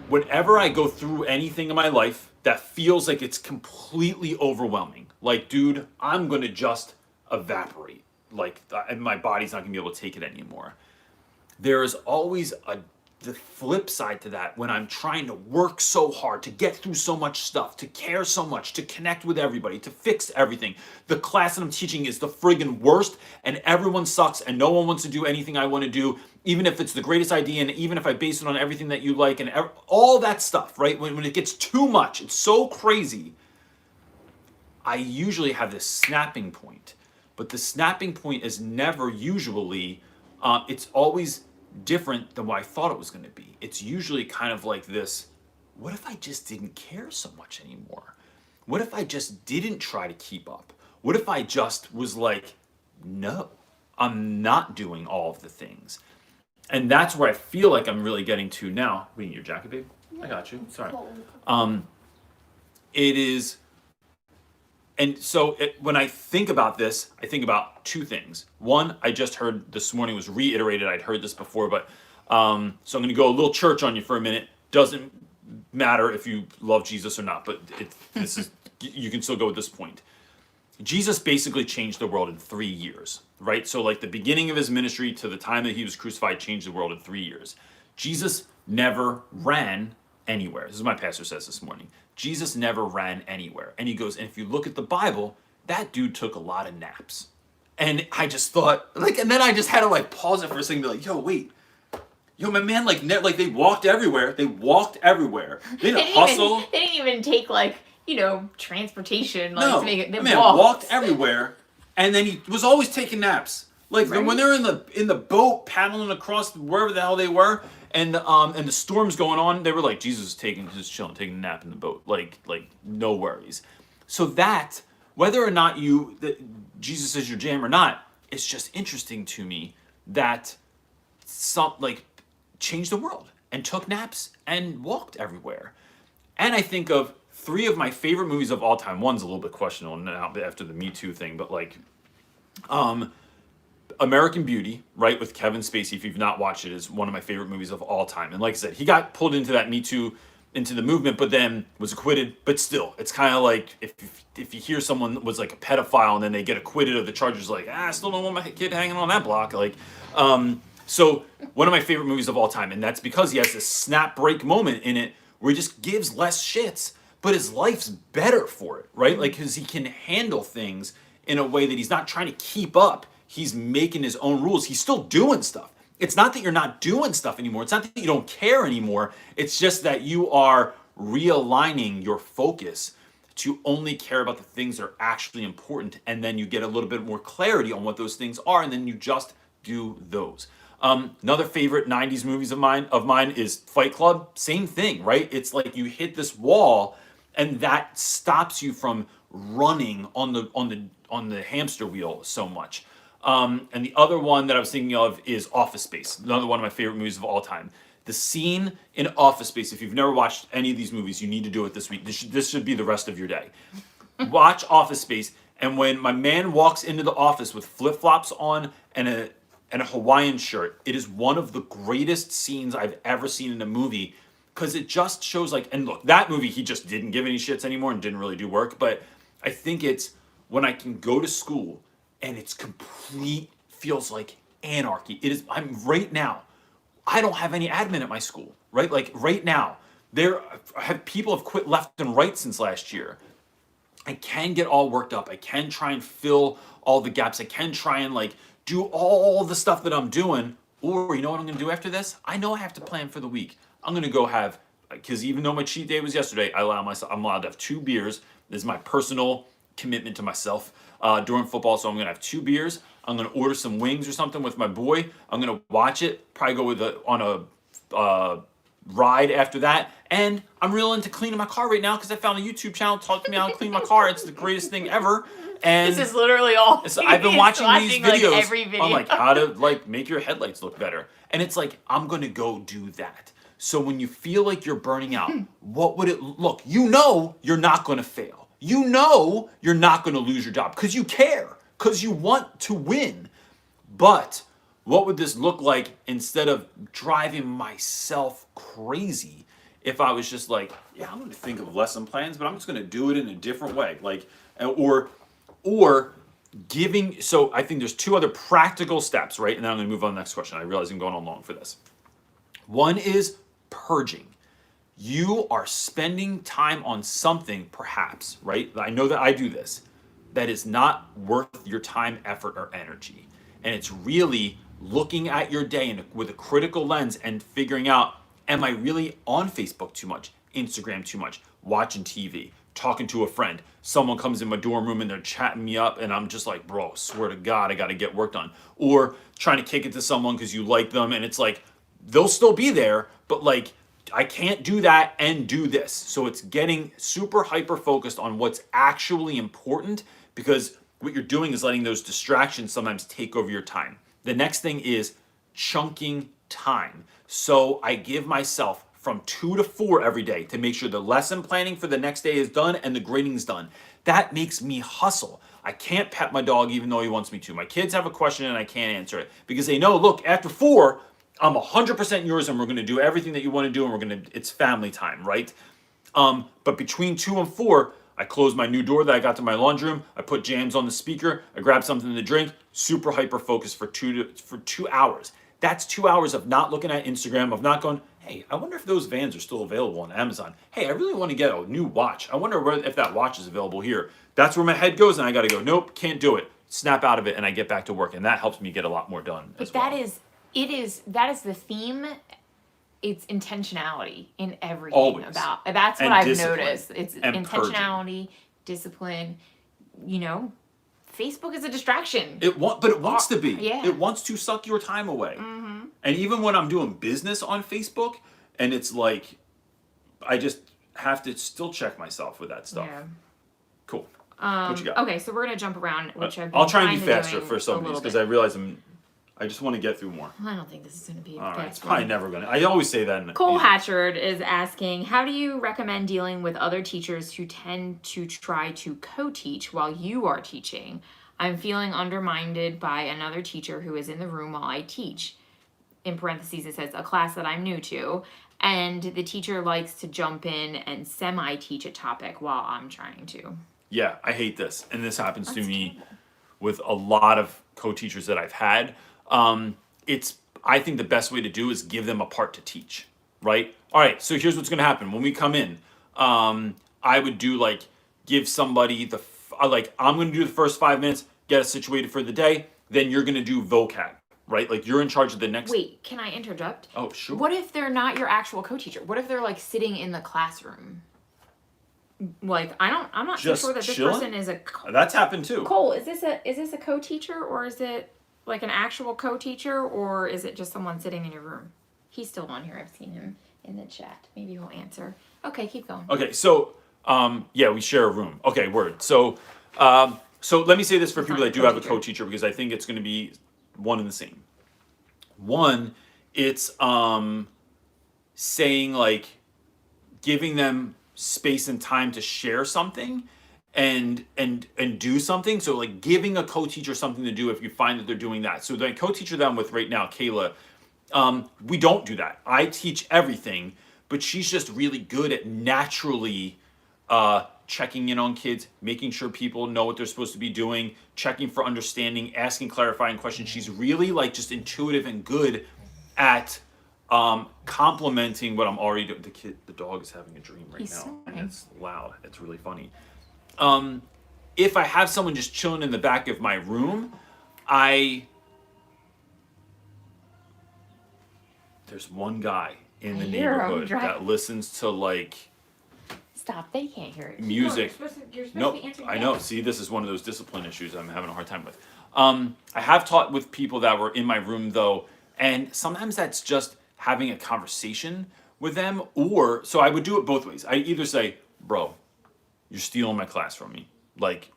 whenever I go through anything in my life that feels like it's completely overwhelming, like, dude, I'm going to just evaporate. Like, and my body's not going to be able to take it anymore. There is always the flip side to that when I'm trying to work so hard to get through so much stuff, to care so much, to connect with everybody, to fix everything. The class that I'm teaching is the friggin' worst, and everyone sucks, and no one wants to do anything I want to do, even if it's the greatest idea, and even if I base it on everything that you like, and all that stuff, right? When it gets too much, it's so crazy. I usually have this snapping point, but the snapping point is never usually, it's always different than what I thought it was going to be. It's usually kind of like this, what if I just didn't care so much anymore? What if I just didn't try to keep up? What if I just was like, no, I'm not doing all of the things? And that's where I feel like I'm really getting to now. We need your jacket, babe? I got you. Sorry. It is, and so when I think about this, I think about two things. One, I just heard this morning was reiterated. I'd heard this before, but So I'm going to go a little church on you for a minute. Doesn't matter if you love Jesus or not, but this is you can still go at this point. Jesus basically changed the world in 3 years, right? So like the beginning of his ministry to the time that he was crucified changed the world in 3 years. Jesus never ran anywhere. This is what my pastor says this morning. Jesus never ran anywhere. And he goes, and if you look at the Bible, that dude took a lot of naps. And I just thought, like, and then I just had to like pause it for a second and be like, yo, wait. Yo, my man, like they walked everywhere. They walked everywhere. They didn't hustle. They didn't even take like, transportation. Like, No, to make it, they man walked everywhere, and then he was always taking naps. Like Right. when they're in the boat paddling across wherever the hell they were, and the storm's going on, they were like, Jesus is just chilling, taking a nap in the boat, like no worries. So that whether or not Jesus is your jam or not, it's just interesting to me that some changed the world and took naps and walked everywhere. And I think of 3 of my favorite movies of all time. One's a little bit questionable now after the Me Too thing, but American Beauty, right, with Kevin Spacey, if you've not watched it, is one of my favorite movies of all time. And like I said, he got pulled into that Me Too, into the movement, but then was acquitted. But still, it's kind of like if you hear someone was like a pedophile and then they get acquitted of the charges, like, I still don't want my kid hanging on that block. So one of my favorite movies of all time, and that's because he has this snap break moment in it where he just gives less shits, but his life's better for it, right? Like, because he can handle things in a way that he's not trying to keep up. He's making his own rules. He's still doing stuff. It's not that you're not doing stuff anymore. It's not that you don't care anymore. It's just that you are realigning your focus to only care about the things that are actually important, and then you get a little bit more clarity on what those things are, and then you just do those. Another favorite 90s movies of mine is Fight Club. Same thing, right? It's like you hit this wall and that stops you from running on the hamster wheel so much. And the other one that I was thinking of is Office Space. Another one of my favorite movies of all time. The scene in Office Space, if you've never watched any of these movies, you need to do it this week. This should be the rest of your day. Watch Office Space, and when my man walks into the office with flip-flops on and a Hawaiian shirt, it is one of the greatest scenes I've ever seen in a movie, because it just shows and look, that movie, he just didn't give any shits anymore and didn't really do work, but I think it's when I can go to school and it's feels like anarchy. Right now, I don't have any admin at my school, right? Like right now, people have quit left and right since last year. I can get all worked up. I can try and fill all the gaps. I can try and do all the stuff that I'm doing. Or you know what I'm going to do after this? I know I have to plan for the week. I'm going to go because even though my cheat day was yesterday, I'm allowed to have 2 beers. This is my personal commitment to myself during football. So I'm going to have 2 beers. I'm going to order some wings or something with my boy. I'm going to watch it. Probably go on a ride after that. And I'm real into cleaning my car right now because I found a YouTube channel taught me how to clean my car. It's the greatest thing ever. And this is literally all. I've been watching these videos every video. on how to make your headlights look better. And it's I'm going to go do that. So when you feel like you're burning out, what would it look? You're not going to fail. You're not going to lose your job because you care, because you want to win. But what would this look like instead of driving myself crazy if I was just I'm going to think of lesson plans, but I'm just going to do it in a different way. Or giving, so I think there's 2 other practical steps, right? And then I'm going to move on to the next question. I realize I'm going on long for this. One is purging. You are spending time on something, perhaps, right? I know that I do this, that is not worth your time, effort, or energy. And it's really looking at your day with a critical lens and figuring out, am I really on Facebook too much, Instagram too much, watching TV, talking to a friend? Someone comes in my dorm room and they're chatting me up and I'm just like, bro, swear to God, I got to get work done. Or trying to kick it to someone because you like them and it's they'll still be there, but I can't do that and do this. So it's getting super hyper focused on what's actually important, because what you're doing is letting those distractions sometimes take over your time. The next thing is chunking time. So I give myself from 2 to 4 every day to make sure the lesson planning for the next day is done and the grading is done. That makes me hustle. I can't pet my dog even though he wants me to. My kids have a question and I can't answer it because they know, look, after 4, I'm 100% yours, and we're going to do everything that you want to do, and it's family time, right? But between 2 and 4, I close my new door that I got to my laundry room. I put jams on the speaker. I grab something to drink. Super hyper focused for 2 hours. That's 2 hours of not looking at Instagram, of not going, hey, I wonder if those Vans are still available on Amazon. Hey, I really want to get a new watch. I wonder if that watch is available here. That's where my head goes, and I got to go, nope, can't do it. Snap out of it, and I get back to work, and that helps me get a lot more done as well. That is the theme. It's intentionality in everything. Always. That's what And I've discipline. noticed. It's And intentionality, discipline. You know, Facebook is a distraction. But it wants to be. Yeah. It wants to suck your time away. And even when I'm doing business on Facebook, and it's like, I just have to still check myself with that stuff. Yeah. Cool. What you got? Okay, so we're gonna jump around, which I've been I'll try and be kinda faster doing for some a of these little because bit. I realize I just want to get through more. I don't think this is gonna be. All right, fast it's one. probably never gonna. I always say that. Cole Hatchard is asking, how do you recommend dealing with other teachers who tend to try to co-teach while you are teaching? I'm feeling undermined by another teacher who is in the room while I teach. In parentheses, it says a class that I'm new to. And the teacher likes to jump in and semi-teach a topic while I'm trying to. Yeah, I hate this, and this happens to me with a lot of co-teachers that I've had. I think the best way to do is give them a part to teach, right? All right, so here's what's going to happen when we come in. I would do give somebody I'm going to do the first 5 minutes, get us situated for the day. Then you're going to do vocab, right? Like you're in charge of the next. Wait, can I interrupt? Oh, sure. What if they're not your actual co-teacher? What if they're sitting in the classroom? I'm not so Just sure that this chilling? person is a That's happened too. Cole, is this a co-teacher, or is it an actual co-teacher, or is it just someone sitting in your room? He's still on here. I've seen him in the chat. Maybe he'll answer. Okay, keep going. Okay, so yeah, we share a room. Okay, word. So let me say this for people that do have a co-teacher, because I think it's going to be one and the same. One, it's saying giving them space and time to share something and do something. So giving a co-teacher something to do if you find that they're doing that. So the co-teacher that I'm with right now, Kayla, we don't do that. I teach everything, but she's just really good at naturally checking in on kids, making sure people know what they're supposed to be doing, checking for understanding, asking clarifying questions. She's really just intuitive and good at complimenting what I'm already doing. The dog is having a dream right now, and it's loud. It's really funny. If I have someone just chilling in the back of my room, there's one guy in the neighborhood that listens to Stop! They can't hear it. music. You're supposed No, to be answering. I know. See, this is one of those discipline issues I'm having a hard time with. I have taught with people that were in my room though, and sometimes that's just having a conversation with them, so I would do it both ways. I either say, bro, you're stealing my class from me.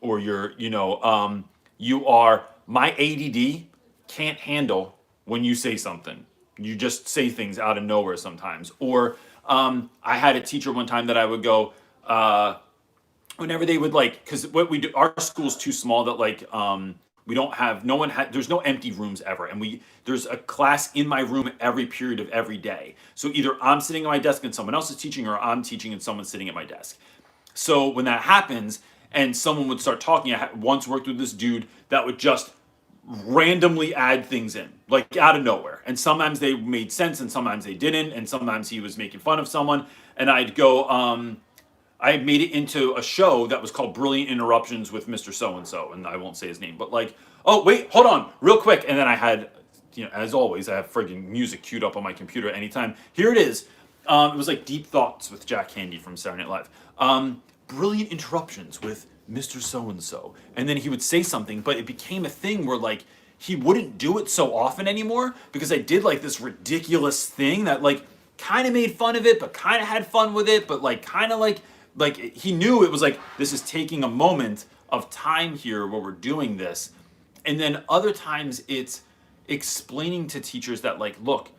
Or you are, my ADD can't handle when you say something. You just say things out of nowhere sometimes. Or I had a teacher one time that I would go, whenever they would because what we do, our school's too small that we don't have, there's no empty rooms ever. And there's a class in my room every period of every day. So either I'm sitting at my desk and someone else is teaching, or I'm teaching and someone's sitting at my desk. So when that happens and someone would start talking, I once worked with this dude that would just randomly add things in, out of nowhere. And sometimes they made sense and sometimes they didn't. And sometimes he was making fun of someone. And I'd go, I made it into a show that was called Brilliant Interruptions with Mr. So-and-so. And I won't say his name, but oh, wait, hold on, real quick. And then I had, as always, I have friggin' music queued up on my computer at any time. Here it is. It was Deep Thoughts with Jack Handy from Saturday Night Live. Brilliant Interruptions with Mr. So-and-so. And then he would say something, but it became a thing where he wouldn't do it so often anymore, because I did this ridiculous thing that kind of made fun of it, but kind of had fun with it, but kind of he knew it was this is taking a moment of time here where we're doing this. And then other times it's explaining to teachers that look,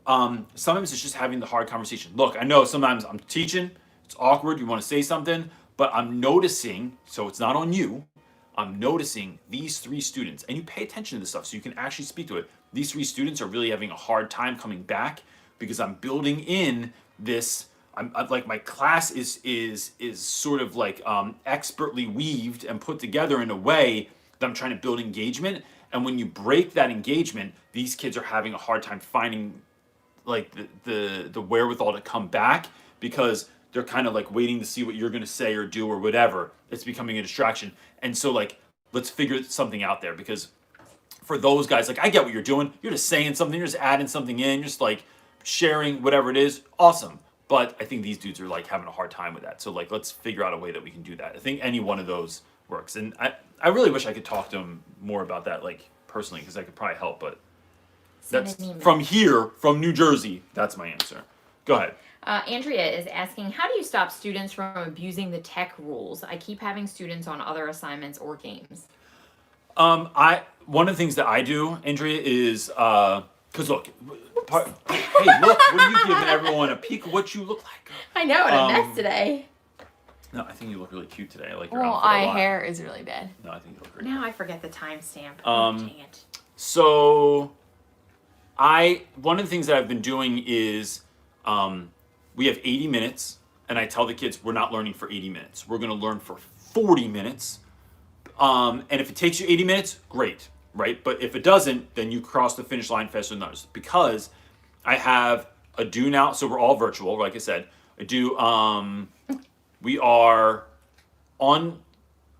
sometimes it's just having the hard conversation. Look, I know sometimes I'm teaching, it's awkward, you want to say something, but I'm noticing, so it's not on you, I'm noticing these 3 students, and you pay attention to this stuff so you can actually speak to it. these 3 students are really having a hard time coming back because I'm building in this. I'm like, my class is sort of like expertly weaved and put together in a way that I'm trying to build engagement. And when you break that engagement, these kids are having a hard time finding like the wherewithal to come back, because they're kind of like waiting to see what you're going to say or do or whatever. It's becoming a distraction. And so like, let's figure something out there, because for those guys, like, I get what you're doing. You're just saying something, you're just adding something in, you're just like sharing whatever it is. Awesome. But I think these dudes are like having a hard time with that. So like, let's figure out a way that we can do that. I think any one of those works. And I really wish I could talk to him more about that, like personally, because I could probably help. But that's from here, from New Jersey. That's my answer. Go ahead. Andrea is asking, how do you stop students from abusing the tech rules? I keep having students on other assignments or games. One of the things that I do, Andrea, is because look, hey, look, what are you giving everyone a peek of what you look like? I know, and a mess today. No, I think you look really cute today. I like your Well, outfit a lot. my hair is really bad. No, I think you look great. Now I forget the timestamp. Dang it. So, one of the things that I've been doing is, we have 80 minutes, and I tell the kids we're not learning for 80 minutes. We're going to learn for 40 minutes. And if it takes you 80 minutes, great, right? But if it doesn't, then you cross the finish line faster than others. Because I have a do now, so we're all virtual, like I said. We are on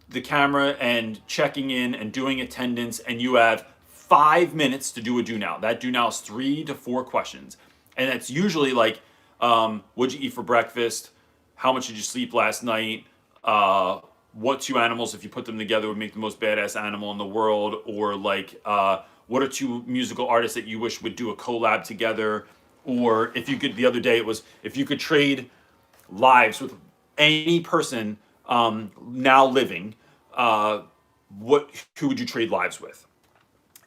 the camera and checking in and doing attendance, and you have 5 minutes to do a do now. That do now is 3 to 4 questions. And it's usually like, what'd you eat for breakfast? How much did you sleep last night? What 2 animals, if you put them together, would make the most badass animal in the world? Or like, what are 2 musical artists that you wish would do a collab together? Or if you could, the other day it was, if you could trade lives with any person now living, who would you trade lives with?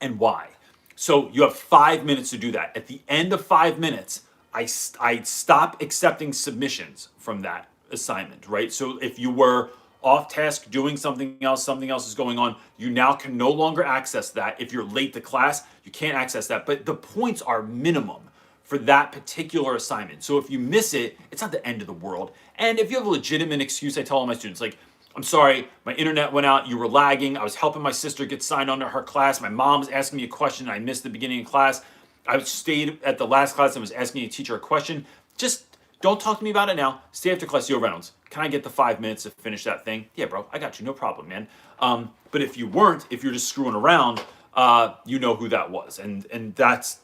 And why? So you have 5 minutes to do that. At the end of 5 minutes, I stop accepting submissions from that assignment, right? So if you were off task doing something else is going on, you now can no longer access that. If you're late to class, you can't access that. But the points are minimum for that particular assignment. So if you miss it, it's not the end of the world. And if you have a legitimate excuse, I tell all my students, like, I'm sorry, my internet went out, you were lagging, I was helping my sister get signed on to her class, my mom was asking me a question, and I missed the beginning of class, I stayed at the last class and was asking a teacher a question. Just don't talk to me about it now. Stay after class. Yo, Reynolds, can I get the 5 minutes to finish that thing? Yeah, bro, I got you. No problem, man. But if you weren't, if you're just screwing around, you know who that was. And that's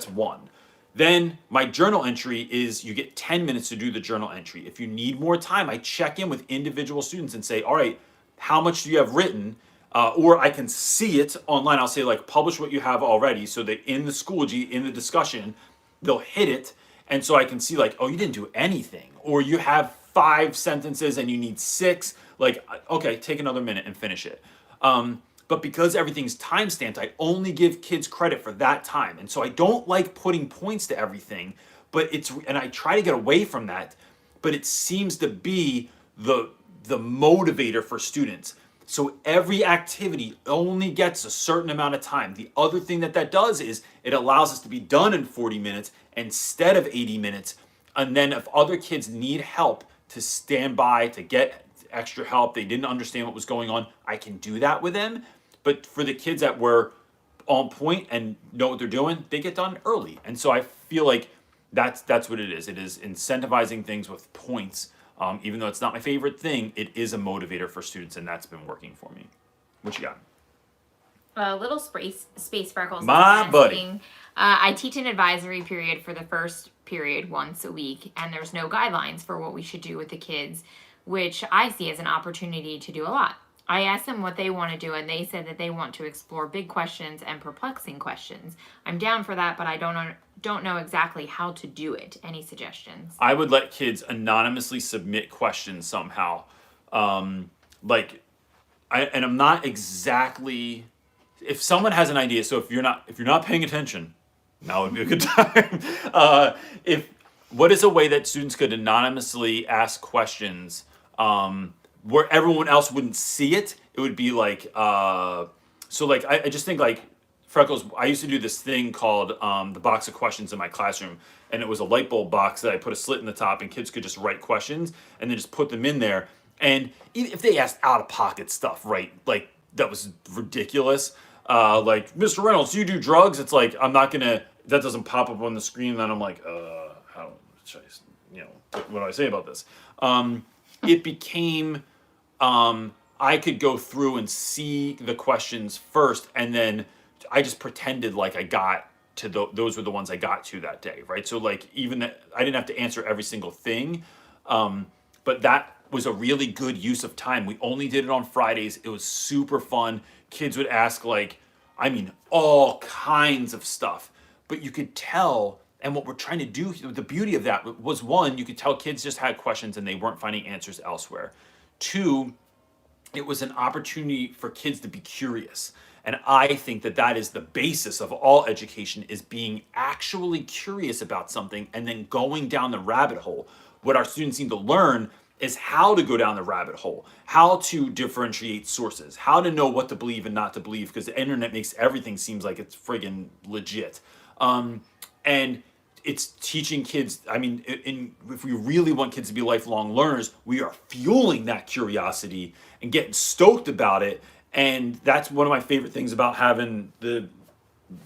one. Then my journal entry is you get 10 minutes to do the journal entry. If you need more time, I check in with individual students and say, all right, how much do you have written? Or I can see it online. I'll say, like, publish what you have already, so that in the Schoology, in the discussion, they'll hit it. And so I can see, like, oh, you didn't do anything. Or you have 5 sentences and you need 6. Like, okay, take another minute and finish it. But because everything's time-stamped, I only give kids credit for that time. And so I don't like putting points to everything, and I try to get away from that, but it seems to be the motivator for students. So every activity only gets a certain amount of time. The other thing that does is it allows us to be done in 40 minutes instead of 80 minutes. And then if other kids need help to stand by, to get extra help, they didn't understand what was going on, I can do that with them. But for the kids that were on point and know what they're doing, they get done early. And so I feel like that's what it is. It is incentivizing things with points. Even though it's not my favorite thing, it is a motivator for students, and that's been working for me. What you got? Little Space Freckles. My buddy. I teach an advisory period for the first period once a week, and there's no guidelines for what we should do with the kids, which I see as an opportunity to do a lot. I asked them what they want to do, and they said that they want to explore big questions and perplexing questions. I'm down for that, but I don't know exactly how to do it. Any suggestions? I would let kids anonymously submit questions somehow. I'm not exactly. If someone has an idea, so if you're not paying attention, now would be a good time. What is a way that students could anonymously ask questions? Where everyone else wouldn't see it, it would be like, I just think, like, Freckles, I used to do this thing called the box of questions in my classroom, and it was a light bulb box that I put a slit in the top, and kids could just write questions and then just put them in there. And if they asked out of pocket stuff, right, like that was ridiculous. Like, Mr. Reynolds, do you do drugs? It's like I'm not gonna. That doesn't pop up on the screen. And then I'm like, how should what do I say about this? It became I could go through and see the questions first, and then I just pretended like I got to those were the ones I got to that day, right? So like even that I didn't have to answer every single thing, but that was a really good use of time. We only did it on Fridays. It was super fun. Kids would ask all kinds of stuff, but you could tell. And what we're trying to do, the beauty of that was, one, you could tell kids just had questions and they weren't finding answers elsewhere. Two, it was an opportunity for kids to be curious. And I think that is the basis of all education, is being actually curious about something and then going down the rabbit hole. What our students need to learn is how to go down the rabbit hole, how to differentiate sources, how to know what to believe and not to believe, because the internet makes everything seems like it's friggin' legit. And it's teaching kids, if we really want kids to be lifelong learners, we are fueling that curiosity and getting stoked about it. And that's one of my favorite things about having the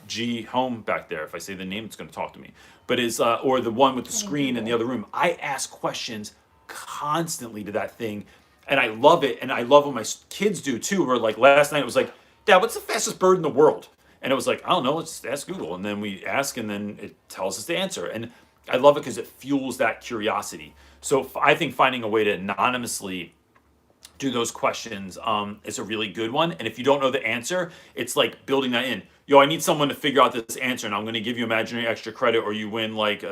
G home back there. If I say the name, it's going to talk to me. But or the one with the screen in the other room. I ask questions constantly to that thing, and I love it. And I love what my kids do too. Where like last night it was like, Dad, what's the fastest bird in the world? And it was like, I don't know, let's ask Google. And then we ask, and then it tells us the answer. And I love it because it fuels that curiosity. So I think finding a way to anonymously do those questions is a really good one. And if you don't know the answer, it's like building that in. I need someone to figure out this answer, and I'm going to give you imaginary extra credit, or you win like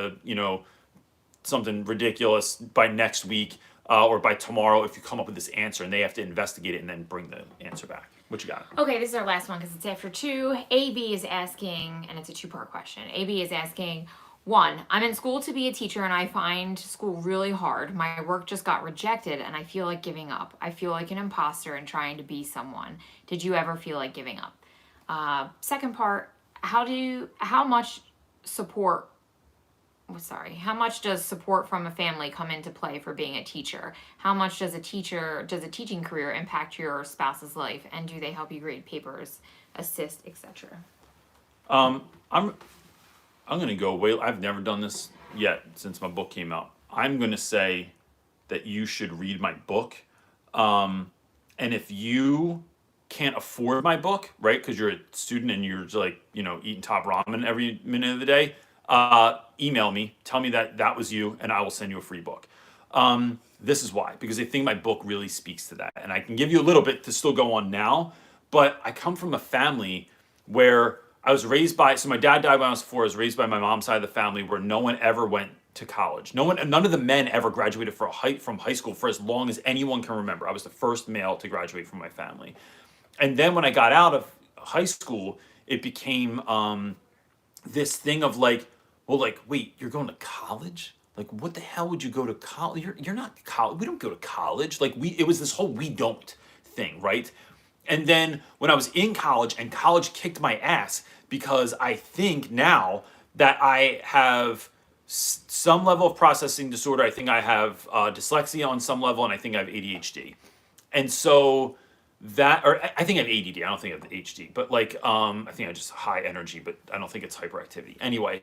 something ridiculous by next week or by tomorrow if you come up with this answer. And they have to investigate it and then bring the answer back. What you got? Okay, this is our last one because it's after 2. AB is asking, and it's a 2-part question. AB is asking, 1, I'm in school to be a teacher and I find school really hard. My work just got rejected and I feel like giving up. I feel like an imposter and trying to be someone. Did you ever feel like giving up? Second part, how much does support from a family come into play for being a teacher? How much does a teaching career impact your spouse's life? And do they help you grade papers, assist, etc.? I'm going to go way. I've never done this yet since my book came out. I'm going to say that you should read my book. And if you can't afford my book, right, because you're a student and you're like, eating top ramen every minute of the day, email me, tell me that was you, and I will send you a free book. This is why, because I think my book really speaks to that. And I can give you a little bit to still go on now, but I come from a family where I was raised by, so my dad died when I was 4. I was raised by my mom's side of the family where no one ever went to college. None of the men ever graduated from high school for as long as anyone can remember. I was the first male to graduate from my family. And then when I got out of high school, it became this thing of like, well, like, wait, you're going to college? Like, what the hell would you go to college? You're not college. We don't go to college. Like, it was this whole we don't thing, right? And then when I was in college, and college kicked my ass, because I think now that I have some level of processing disorder. I think I have dyslexia on some level, and I think I have ADHD. And so I think I have ADD. I don't think I have HD, but like, I think I just high energy, but I don't think it's hyperactivity. Anyway,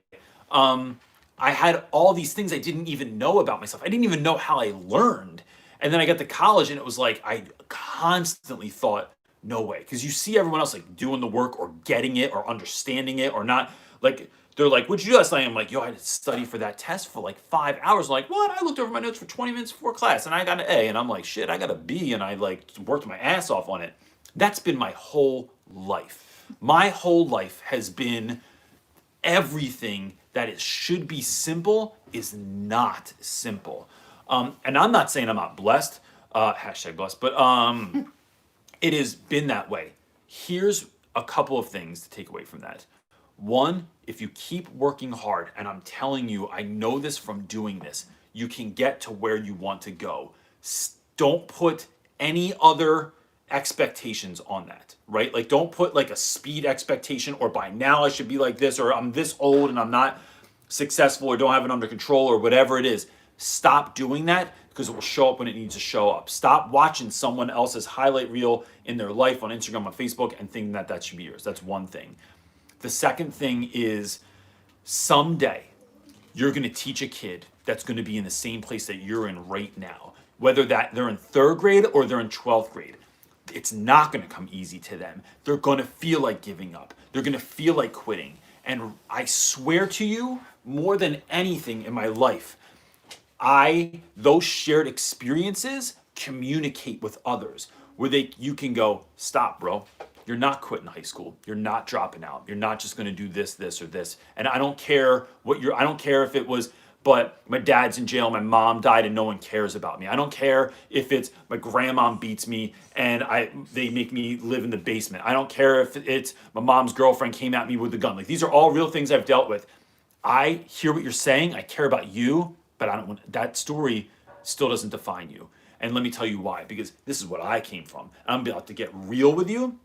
I had all these things I didn't even know about myself. I didn't even know how I learned. And then I got to college, and it was like, I constantly thought, no way. Because you see everyone else like doing the work or getting it or understanding it or not. Like, they're like, what'd you do last night? I'm like, I had to study for that test for like 5 hours. I'm like, what? I looked over my notes for 20 minutes before class and I got an A. And I'm like, shit, I got a B, and I like worked my ass off on it. That's been my whole life. My whole life has been everything that should be simple is not simple. And I'm not saying I'm not blessed, hashtag blessed, but it has been that way. Here's a couple of things to take away from that. One, if you keep working hard, and I'm telling you, I know this from doing this, you can get to where you want to go. Don't put any other expectations on that, right? Like don't put like a speed expectation or by now I should be like this or I'm this old and I'm not successful or don't have it under control or whatever it is. Stop doing that because it will show up when it needs to show up. Stop watching someone else's highlight reel in their life on Instagram, on Facebook, and thinking that that should be yours. That's one thing. The second thing is someday you're going to teach a kid that's going to be in the same place that you're in right now, whether that they're in third grade or they're in 12th grade. It's not going to come easy to them. They're going to feel like giving up. They're going to feel like quitting. And I swear to you, more than anything in my life, those shared experiences communicate with others where you can go, stop, bro. You're not quitting high school. You're not dropping out. You're not just going to do this, this, or this. And I don't care I don't care if it was, but my dad's in jail, my mom died, and no one cares about me. I don't care if it's my grandma beats me and they make me live in the basement. I don't care if it's my mom's girlfriend came at me with a gun. Like these are all real things I've dealt with. I hear what you're saying. I care about you, but I don't want that story still doesn't define you. And let me tell you why, because this is what I came from. I'm about to get real with you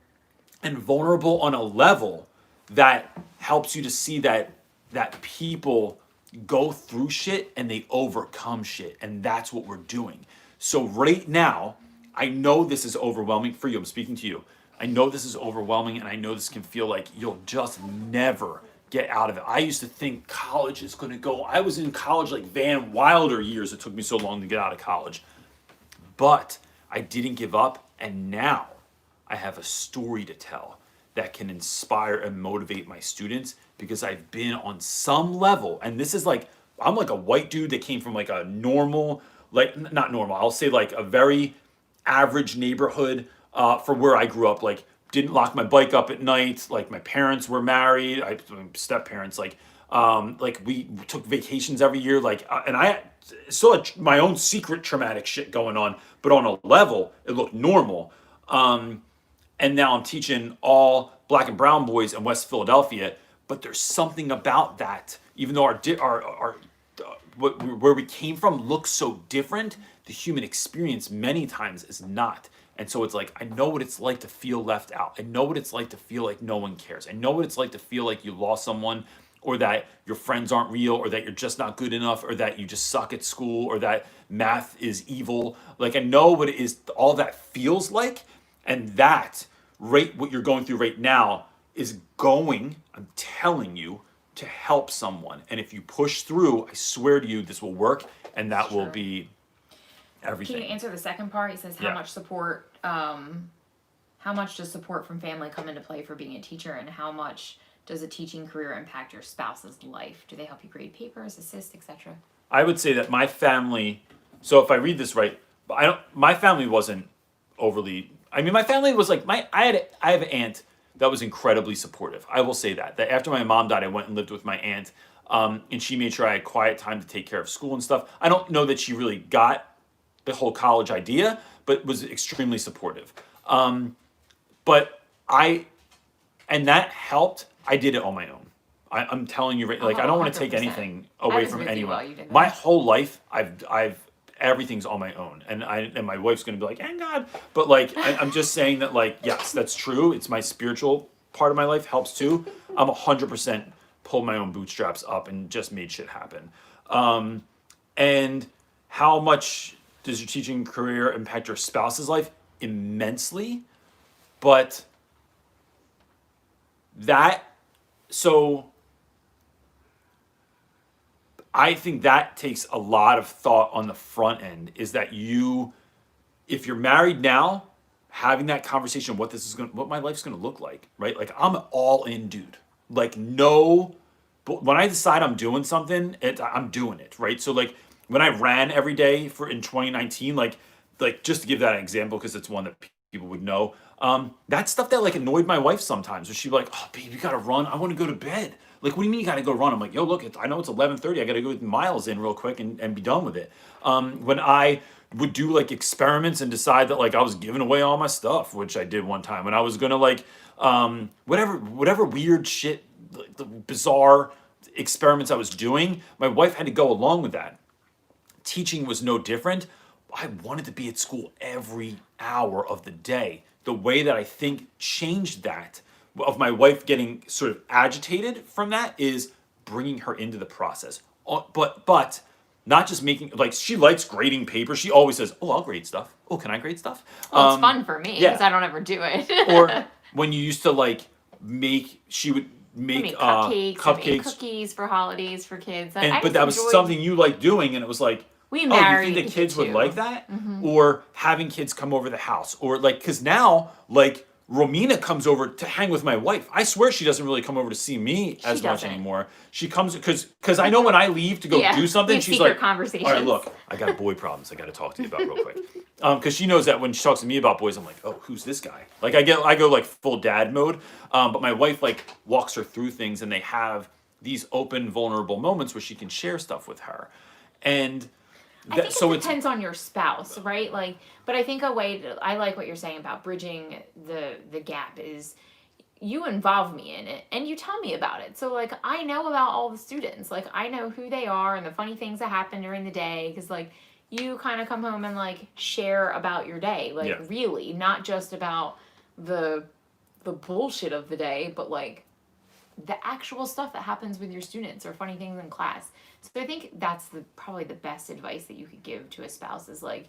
and vulnerable on a level that helps you to see that people go through shit and they overcome shit. And that's what we're doing. So right now, I know this is overwhelming for you. I'm speaking to you. I know this is overwhelming and I know this can feel like you'll just never get out of it. I used to think college is going to go. I was in college like Van Wilder years. It took me so long to get out of college. But I didn't give up. And now I have a story to tell that can inspire and motivate my students because I've been on some level. And this is like, I'm like a white dude that came from like a normal, like not normal, I'll say like a very average neighborhood for where I grew up. Like didn't lock my bike up at night. Like my parents were married. Step parents, like we took vacations every year. Like, and I still had my own secret traumatic shit going on, but on a level, it looked normal. And now I'm teaching all black and brown boys in West Philadelphia. But there's something about that, even though where we came from looks so different, the human experience many times is not. And so it's like, I know what it's like to feel left out. I know what it's like to feel like no one cares. I know what it's like to feel like you lost someone or that your friends aren't real or that you're just not good enough or that you just suck at school or that math is evil. Like I know what it is, all that feels like. And that what you're going through right now is going, I'm telling you, to help someone. And if you push through, I swear to you, this will work and that will be everything. Can you answer the second part? He says, how much does support from family come into play for being a teacher, and how much does a teaching career impact your spouse's life? Do they help you grade papers, assist, etc.? I would say that my family, so if I read this right, my family wasn't overly, my family was like, I have an aunt that was incredibly supportive. I will say that after my mom died, I went and lived with my aunt, and she made sure I had quiet time to take care of school and stuff. I don't know that she really got the whole college idea, but was extremely supportive. And that helped. I did it on my own. I'm telling you, like, I don't want to take anything away from anyone. My whole life, everything's on my own, and my wife's gonna be like, "And God," but like, I'm just saying that, like, yes, that's true. It's my spiritual part of my life helps too. I'm 100% pulled my own bootstraps up and just made shit happen. And how much does your teaching career impact your spouse's life? Immensely, but I think that takes a lot of thought on the front end, is that if you're married now, having that conversation, what my life's going to look like, right? Like I'm all in, dude. Like but when I decide I'm doing something, I'm doing it, right? So like when I ran every day in 2019, like just to give that an example, because it's one that people would know, that's stuff that like annoyed my wife sometimes, where she'd be like, "Oh, babe, you got to run. I want to go to bed." Like, what do you mean you got to go run? I'm like, yo, look, I know it's 11:30. I got to go with miles in real quick and be done with it. When I would do like experiments and decide that like I was giving away all my stuff, which I did one time, when I was gonna like whatever weird shit, like, the bizarre experiments I was doing, my wife had to go along with that. Teaching was no different. I wanted to be at school every hour of the day. the way that I think changed that of my wife getting sort of agitated from that is bringing her into the process. But not just making, like, she likes grading paper. She always says, "Oh, I'll grade stuff. Oh, can I grade stuff?" Well, it's fun for me because yeah. I don't ever do it. Or when you used to like she would I make mean, cupcakes, I made cupcakes, cookies for holidays for kids. and I but just that was enjoyed, something you liked doing, and it was like, we oh, you married think the kids would too. like that? Or having kids come over the house, or like, because now like Romina comes over to hang with my wife. I swear she doesn't really come over to see me as much doesn't. anymore. She comes because I know when I leave to go Yeah, do something, we have she's secret like, conversations. "All right, look, I got boy problems. I got to talk to you about real quick." Because she knows that when she talks to me about boys, I'm like, "Oh, who's this guy?" Like I go like full dad mode. But my wife like walks her through things, and they have these open, vulnerable moments where she can share stuff with her, and I think it depends on your spouse, right? Like, but I think I like what you're saying about bridging the gap is you involve me in it and you tell me about it. So like I know about all the students, like I know who they are and the funny things that happen during the day because like you kind of come home and like share about your day, like really, not just about the bullshit of the day, but like the actual stuff that happens with your students or funny things in class. So I think that's probably the best advice that you could give to a spouse is like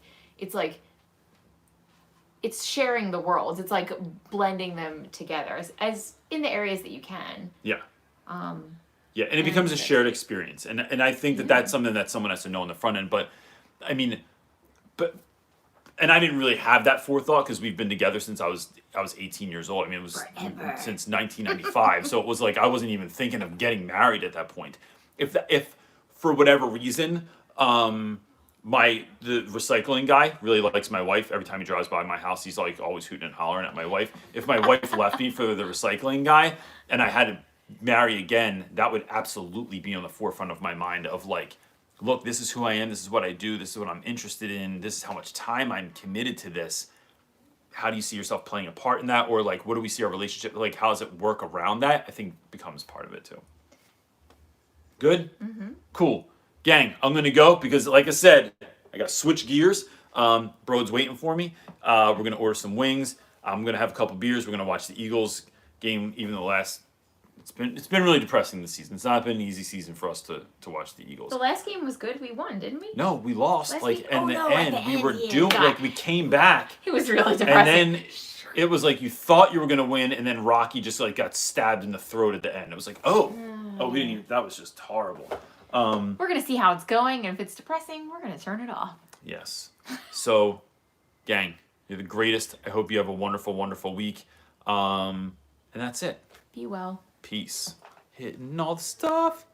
it's sharing the worlds. It's like blending them together as in the areas that you can. Yeah. Yeah, and it becomes a shared experience, and I think that that's something that someone has to know on the front end. But I mean, and I didn't really have that forethought because we've been together since I was 18 years old. I mean, it was Forever. since 1995, so it was like I wasn't even thinking of getting married at that point. If for whatever reason, the recycling guy really likes my wife. Every time he drives by my house, he's like always hooting and hollering at my wife. If my wife left me for the recycling guy, and I had to marry again, that would absolutely be on the forefront of my mind of like, look, this is who I am, this is what I do, this is what I'm interested in, this is how much time I'm committed to this. How do you see yourself playing a part in that? Or like, what do we see our relationship, like how does it work around that? I think becomes part of it too. Good? Cool. Gang, I'm going to go because like I said, I got to switch gears. Broad's waiting for me. We're going to order some wings. I'm going to have a couple beers. We're going to watch the Eagles game, even the last... It's been really depressing this season. It's not been an easy season for us to watch the Eagles. The last game was good. We won, didn't we? No, we lost. Last Like week? in Oh, the no, at end, the we end, were yeah. doing like we came back, It was really and depressing. then it was like you thought you were gonna win, and then Rocky just like got stabbed in the throat at the end. It was like, oh, we didn't even. That was just horrible. We're gonna see how it's going, and if it's depressing, we're gonna turn it off. Yes. So, gang, you're the greatest. I hope you have a wonderful, wonderful week. And that's it. Be well. Peace. Hitting all the stuff.